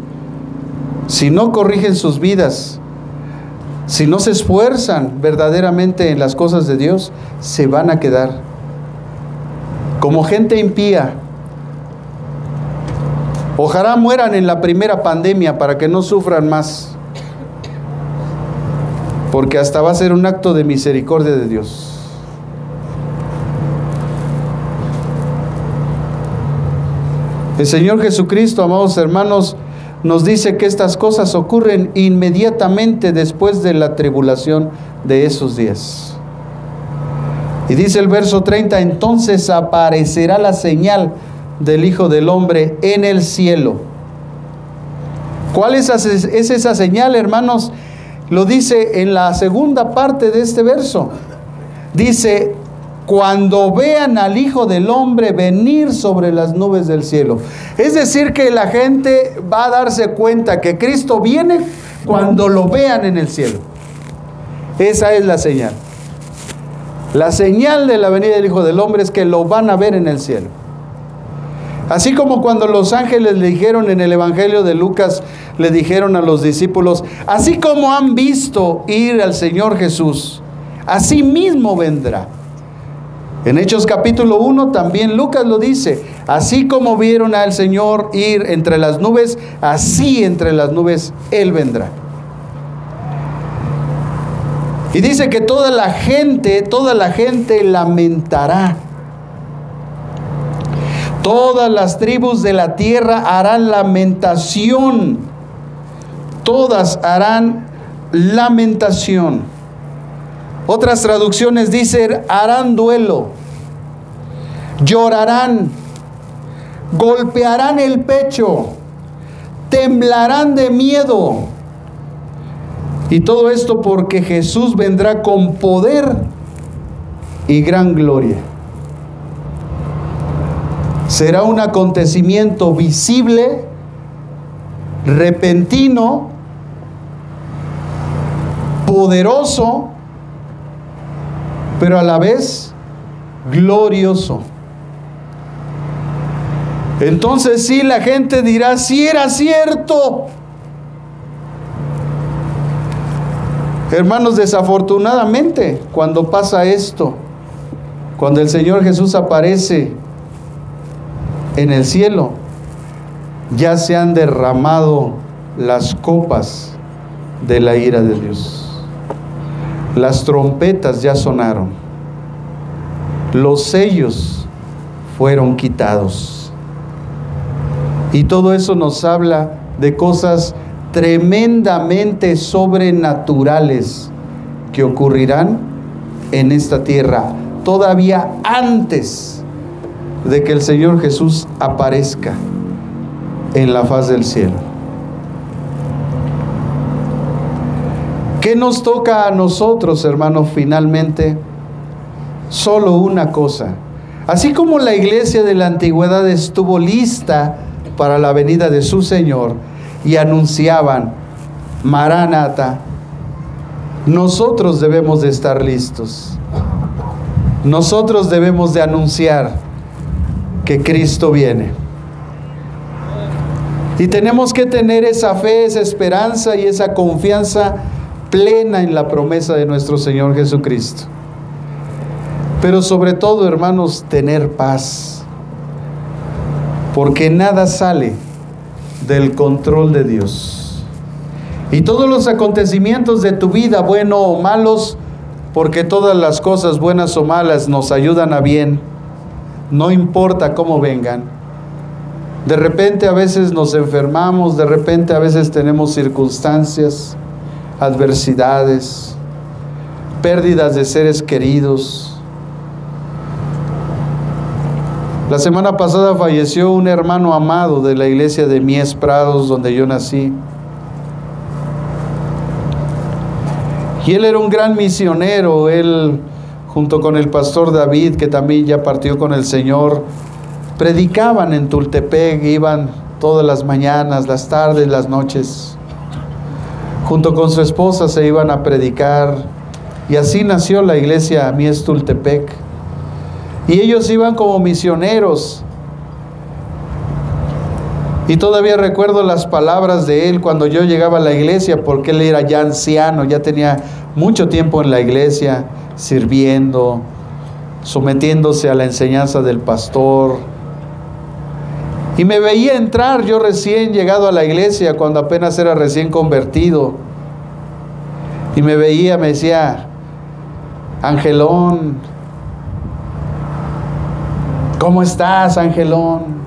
Speaker 1: si no corrigen sus vidas, si no se esfuerzan verdaderamente en las cosas de Dios, se van a quedar como gente impía. Ojalá mueran en la primera pandemia para que no sufran más, porque hasta va a ser un acto de misericordia de Dios. El Señor Jesucristo, amados hermanos, nos dice que estas cosas ocurren inmediatamente después de la tribulación de esos días. Y dice el verso 30, entonces aparecerá la señal del Hijo del Hombre en el cielo. ¿Cuál es esa señal, hermanos? lo dice en la segunda parte de este verso. Dice, cuando vean al Hijo del Hombre venir sobre las nubes del cielo. Es decir, que la gente va a darse cuenta que Cristo viene cuando lo vean en el cielo. Esa es la señal. La señal de la venida del Hijo del Hombre es que lo van a ver en el cielo. Así como cuando los ángeles le dijeron en el Evangelio de Lucas, le dijeron a los discípulos, así como han visto ir al Señor Jesús, así mismo vendrá. En Hechos capítulo 1 también Lucas lo dice, así como vieron al Señor ir entre las nubes, así entre las nubes Él vendrá. Y dice que toda la gente lamentará. Todas las tribus de la tierra harán lamentación. Todas harán lamentación. Otras traducciones dicen, harán duelo. Llorarán. Golpearán el pecho. Temblarán de miedo. Y todo esto porque Jesús vendrá con poder y gran gloria. Será un acontecimiento visible, repentino, poderoso, pero a la vez glorioso. Entonces sí, la gente dirá, sí era cierto. Hermanos, desafortunadamente, cuando pasa esto, cuando el Señor Jesús aparece en el cielo, ya se han derramado las copas de la ira de Dios. Las trompetas ya sonaron. Los sellos fueron quitados. Y todo eso nos habla de cosas tremendamente sobrenaturales que ocurrirán en esta tierra, todavía antes de que el Señor Jesús aparezca en la faz del cielo. ¿Qué nos toca a nosotros, hermanos, finalmente? Solo una cosa. Así como la iglesia de la antigüedad estuvo lista para la venida de su Señor y anunciaban, Maranatha, nosotros debemos de estar listos. Nosotros debemos de anunciar que Cristo viene. Y tenemos que tener esa fe, esa esperanza y esa confianza plena en la promesa de nuestro Señor Jesucristo. Pero sobre todo, hermanos, tener paz. Porque nada sale del control de Dios. Y todos los acontecimientos de tu vida, buenos o malos, porque todas las cosas buenas o malas nos ayudan a bien, no importa cómo vengan. De repente a veces nos enfermamos, de repente a veces tenemos circunstancias, adversidades, pérdidas de seres queridos. La semana pasada falleció un hermano amado de la iglesia de Mies Prados, donde yo nací. Y él era un gran misionero. Él, junto con el pastor David, que también ya partió con el Señor, predicaban en Tultepec, iban todas las mañanas, las tardes, las noches. Junto con su esposa se iban a predicar. Y así nació la iglesia Mies Tultepec. Y ellos iban como misioneros. Y todavía recuerdo las palabras de él cuando yo llegaba a la iglesia, porque él era ya anciano, ya tenía mucho tiempo en la iglesia, sirviendo, sometiéndose a la enseñanza del pastor. Y me veía entrar, yo recién llegado a la iglesia, cuando apenas era recién convertido. Y me veía, me decía, Angelón, ¿cómo estás, Angelón?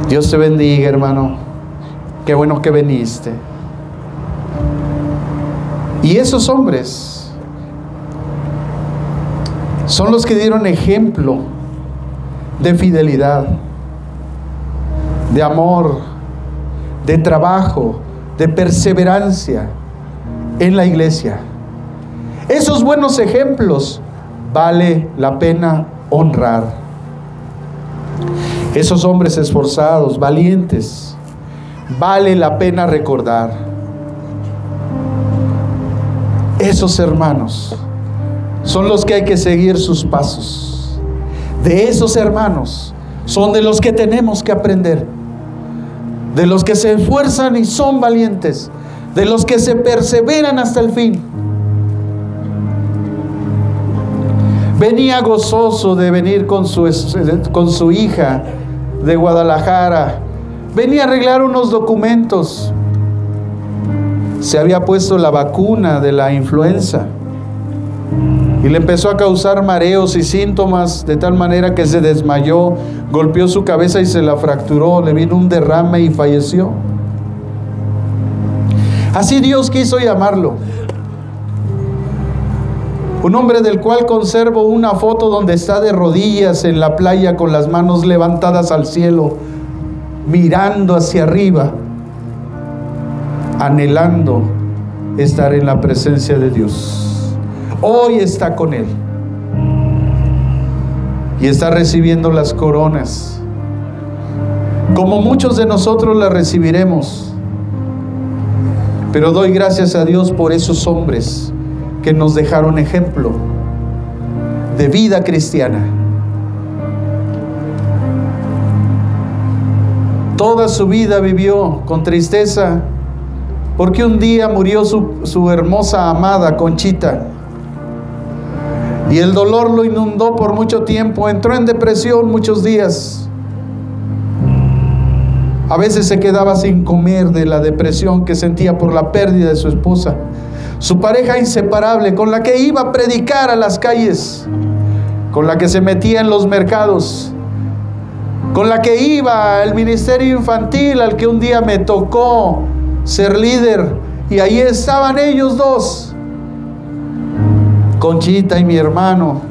Speaker 1: Dios te bendiga, hermano. Qué bueno que viniste. Y esos hombres son los que dieron ejemplo de fidelidad, de amor, de trabajo, de perseverancia en la iglesia. Esos buenos ejemplos vale la pena honrar. Esos hombres esforzados, valientes, vale la pena recordar. Esos hermanos son los que hay que seguir sus pasos. De esos hermanos son de los que tenemos que aprender. De los que se esfuerzan y son valientes. De los que se perseveran hasta el fin. Venía gozoso de venir con su hija de Guadalajara. Venía a arreglar unos documentos. Se había puesto la vacuna de la influenza y le empezó a causar mareos y síntomas de tal manera que se desmayó, golpeó su cabeza y se la fracturó, le vino un derrame y falleció. Así Dios quiso llamarlo. Un hombre del cual conservo una foto donde está de rodillas en la playa con las manos levantadas al cielo, mirando hacia arriba, anhelando estar en la presencia de Dios. Hoy está con Él y está recibiendo las coronas, como muchos de nosotros las recibiremos. Pero doy gracias a Dios por esos hombres que nos dejaron ejemplo de vida cristiana. Toda su vida vivió con tristeza porque un día murió su hermosa amada Conchita y el dolor lo inundó por mucho tiempo. Entró en depresión muchos días. A veces se quedaba sin comer de la depresión que sentía por la pérdida de su esposa, su pareja inseparable, con la que iba a predicar a las calles, con la que se metía en los mercados, con la que iba al ministerio infantil al que un día me tocó ser líder, y ahí estaban ellos dos, Conchita y mi hermano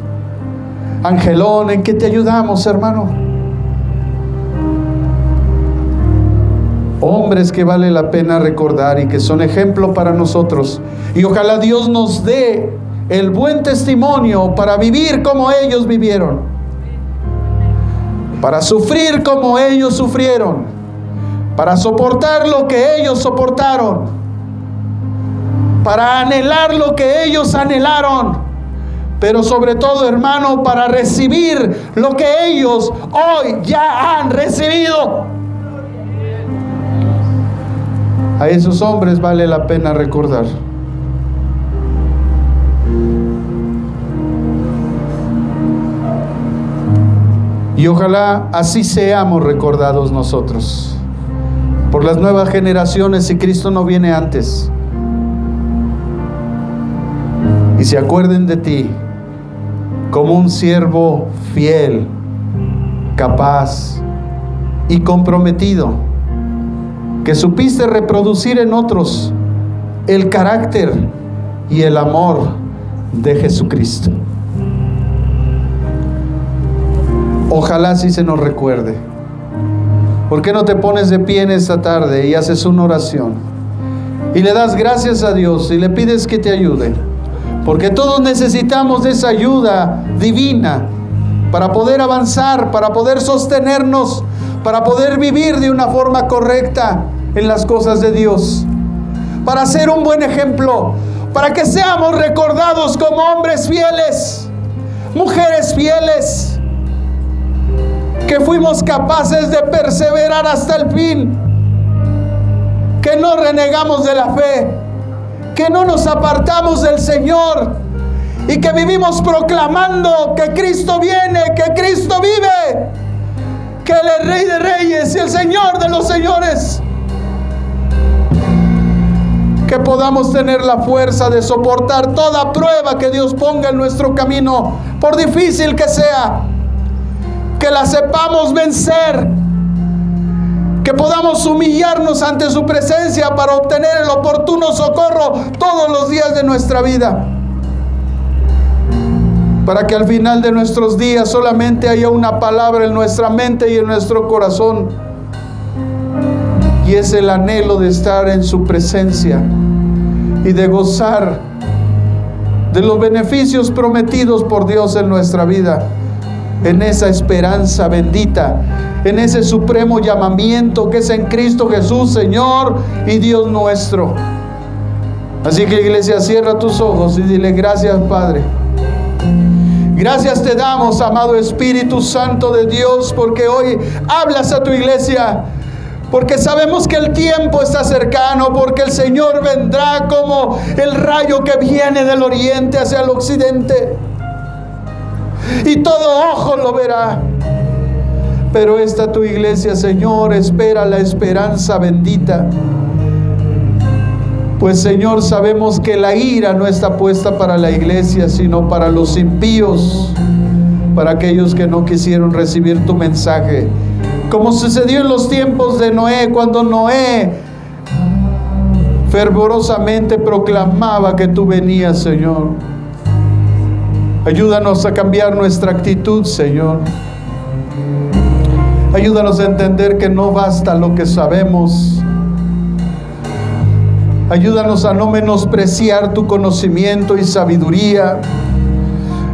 Speaker 1: Angelón. ¿En qué te ayudamos, hermano? Hombres que vale la pena recordar y que son ejemplo para nosotros, y ojalá Dios nos dé el buen testimonio para vivir como ellos vivieron, para sufrir como ellos sufrieron, para soportar lo que ellos soportaron, para anhelar lo que ellos anhelaron, pero sobre todo, hermano, para recibir lo que ellos hoy ya han recibido. A esos hombres vale la pena recordar. Y ojalá así seamos recordados nosotros por las nuevas generaciones, si Cristo no viene antes, y se acuerden de ti como un siervo fiel, capaz y comprometido, que supiste reproducir en otros el carácter y el amor de Jesucristo. Ojalá así se nos recuerde. ¿Por qué no te pones de pie en esta tarde y haces una oración y le das gracias a Dios y le pides que te ayude? Porque todos necesitamos de esa ayuda divina para poder avanzar, para poder sostenernos, para poder vivir de una forma correcta en las cosas de Dios, para ser un buen ejemplo, para que seamos recordados como hombres fieles, mujeres fieles, que fuimos capaces de perseverar hasta el fin, que no renegamos de la fe, que no nos apartamos del Señor y que vivimos proclamando que Cristo viene, que Cristo vive, que Él es Rey de Reyes y el Señor de los Señores. Que podamos tener la fuerza de soportar toda prueba que Dios ponga en nuestro camino, por difícil que sea. Que la sepamos vencer, que podamos humillarnos ante su presencia para obtener el oportuno socorro todos los días de nuestra vida, para que al final de nuestros días solamente haya una palabra en nuestra mente y en nuestro corazón, y es el anhelo de estar en su presencia y de gozar de los beneficios prometidos por Dios en nuestra vida, en esa esperanza bendita, en ese supremo llamamiento que es en Cristo Jesús, Señor y Dios nuestro. Así que, iglesia, cierra tus ojos y dile: gracias, Padre. Gracias te damos, amado Espíritu Santo de Dios, porque hoy hablas a tu iglesia, porque sabemos que el tiempo está cercano, porque el Señor vendrá como el rayo que viene del oriente hacia el occidente, y todo ojo lo verá. Pero esta tu iglesia, Señor, espera la esperanza bendita. Pues, Señor, sabemos que la ira no está puesta para la iglesia, sino para los impíos, para aquellos que no quisieron recibir tu mensaje. Como sucedió en los tiempos de Noé, cuando Noé fervorosamente proclamaba que tú venías, Señor. Ayúdanos a cambiar nuestra actitud, Señor. Ayúdanos a entender que no basta lo que sabemos. Ayúdanos a no menospreciar tu conocimiento y sabiduría.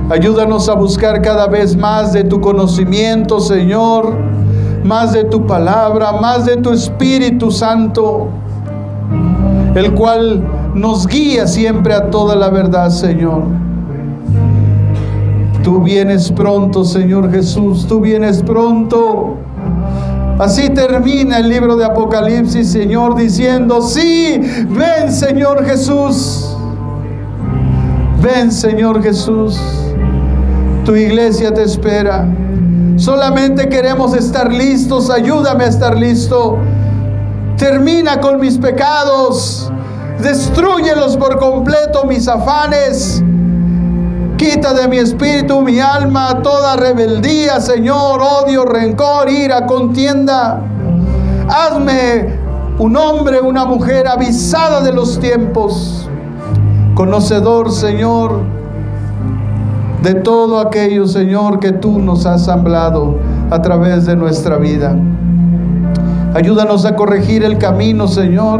Speaker 1: Ayúdanos a buscar cada vez más de tu conocimiento, Señor, más de tu palabra, más de tu Espíritu Santo, el cual nos guía siempre a toda la verdad, Señor. Tú vienes pronto, Señor Jesús, tú vienes pronto. Así termina el libro de Apocalipsis, Señor, diciendo: sí, ven, Señor Jesús. Ven, Señor Jesús. Tu iglesia te espera. Solamente queremos estar listos. Ayúdame a estar listo. Termina con mis pecados. Destrúyelos por completo, mis afanes. Quita de mi espíritu, mi alma, toda rebeldía, Señor, odio, rencor, ira, contienda. Hazme un hombre, una mujer avisada de los tiempos, conocedor, Señor, de todo aquello, Señor, que tú nos has hablado a través de nuestra vida. Ayúdanos a corregir el camino, Señor.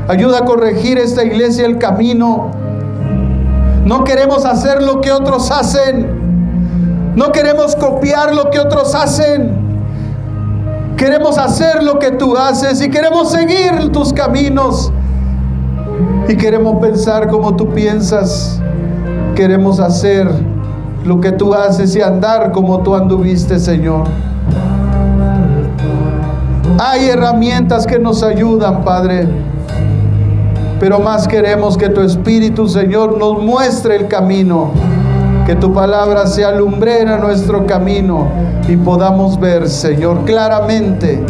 Speaker 1: Ayuda a corregir esta iglesia el camino. No queremos hacer lo que otros hacen. No queremos copiar lo que otros hacen. Queremos hacer lo que tú haces y queremos seguir tus caminos. Y queremos pensar como tú piensas. Queremos hacer lo que tú haces y andar como tú anduviste, Señor. Hay herramientas que nos ayudan, Padre. Pero más queremos que tu Espíritu, Señor, nos muestre el camino. Que tu palabra sea lumbrera nuestro camino y podamos ver, Señor, claramente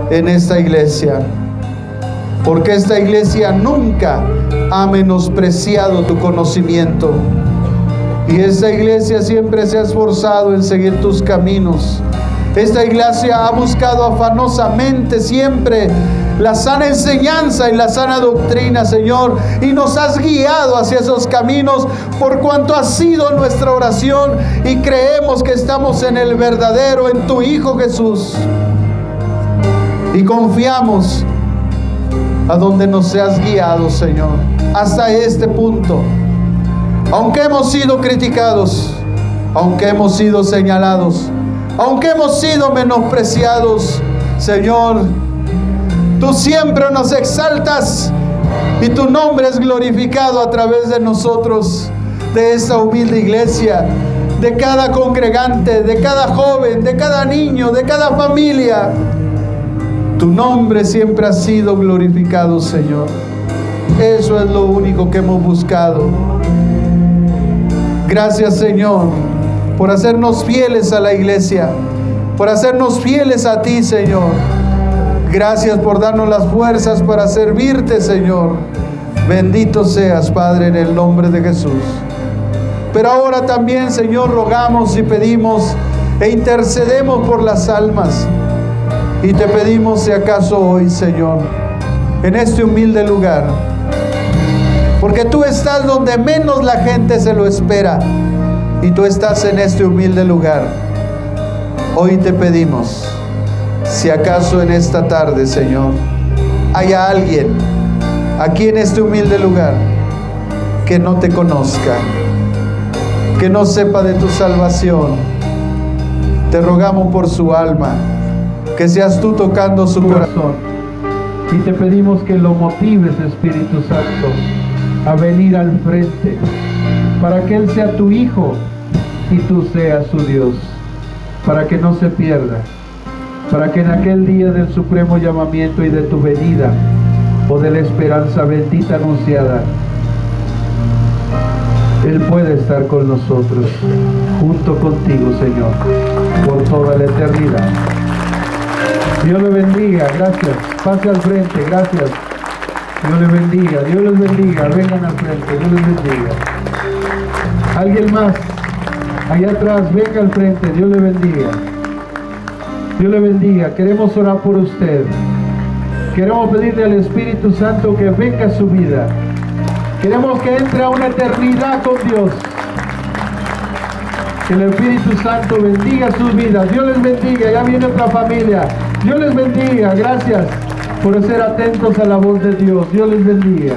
Speaker 1: en esta iglesia. Porque esta iglesia nunca ha menospreciado tu conocimiento. Y esta iglesia siempre se ha esforzado en seguir tus caminos. Esta iglesia ha buscado afanosamente siempre la sana enseñanza y la sana doctrina, Señor, y nos has guiado hacia esos caminos por cuanto ha sido nuestra oración y creemos que estamos en el verdadero, en tu Hijo Jesús, y confiamos a donde nos has guiado, Señor, hasta este punto. Aunque hemos sido criticados, aunque hemos sido señalados, aunque hemos sido menospreciados, Señor, tú siempre nos exaltas y tu nombre es glorificado a través de nosotros, de esta humilde iglesia, de cada congregante, de cada joven, de cada niño, de cada familia. Tu nombre siempre ha sido glorificado, Señor. Eso es lo único que hemos buscado. Gracias, Señor, por hacernos fieles a la iglesia, por hacernos fieles a ti, Señor. Gracias por darnos las fuerzas para servirte, Señor. Bendito seas, Padre, en el nombre de Jesús. Pero ahora también, Señor, rogamos y pedimos e intercedemos por las almas. Y te pedimos, si acaso hoy, Señor, en este humilde lugar, porque tú estás donde menos la gente se lo espera, y tú estás en este humilde lugar. Hoy te pedimos, si acaso en esta tarde, Señor, haya alguien aquí en este humilde lugar que no te conozca, que no sepa de tu salvación. Te rogamos por su alma, que seas tú tocando su corazón.
Speaker 2: Y te pedimos que lo motives, Espíritu Santo, a venir al frente, para que Él sea tu Hijo y tú seas su Dios, para que no se pierda, para que en aquel día del supremo llamamiento y de tu venida, o de la esperanza bendita anunciada, Él puede estar con nosotros, junto contigo, Señor, por toda la eternidad. Dios le bendiga, gracias. Pase al frente, gracias. Dios le bendiga, Dios les bendiga. Vengan al frente, Dios les bendiga. Alguien más, allá atrás, venga al frente, Dios le bendiga. Dios le bendiga. Queremos orar por usted. Queremos pedirle al Espíritu Santo que venga a su vida. Queremos que entre a una eternidad con Dios. Que el Espíritu Santo bendiga sus vidas. Dios les bendiga. Ya viene otra familia. Dios les bendiga. Gracias por ser atentos a la voz de Dios. Dios les bendiga.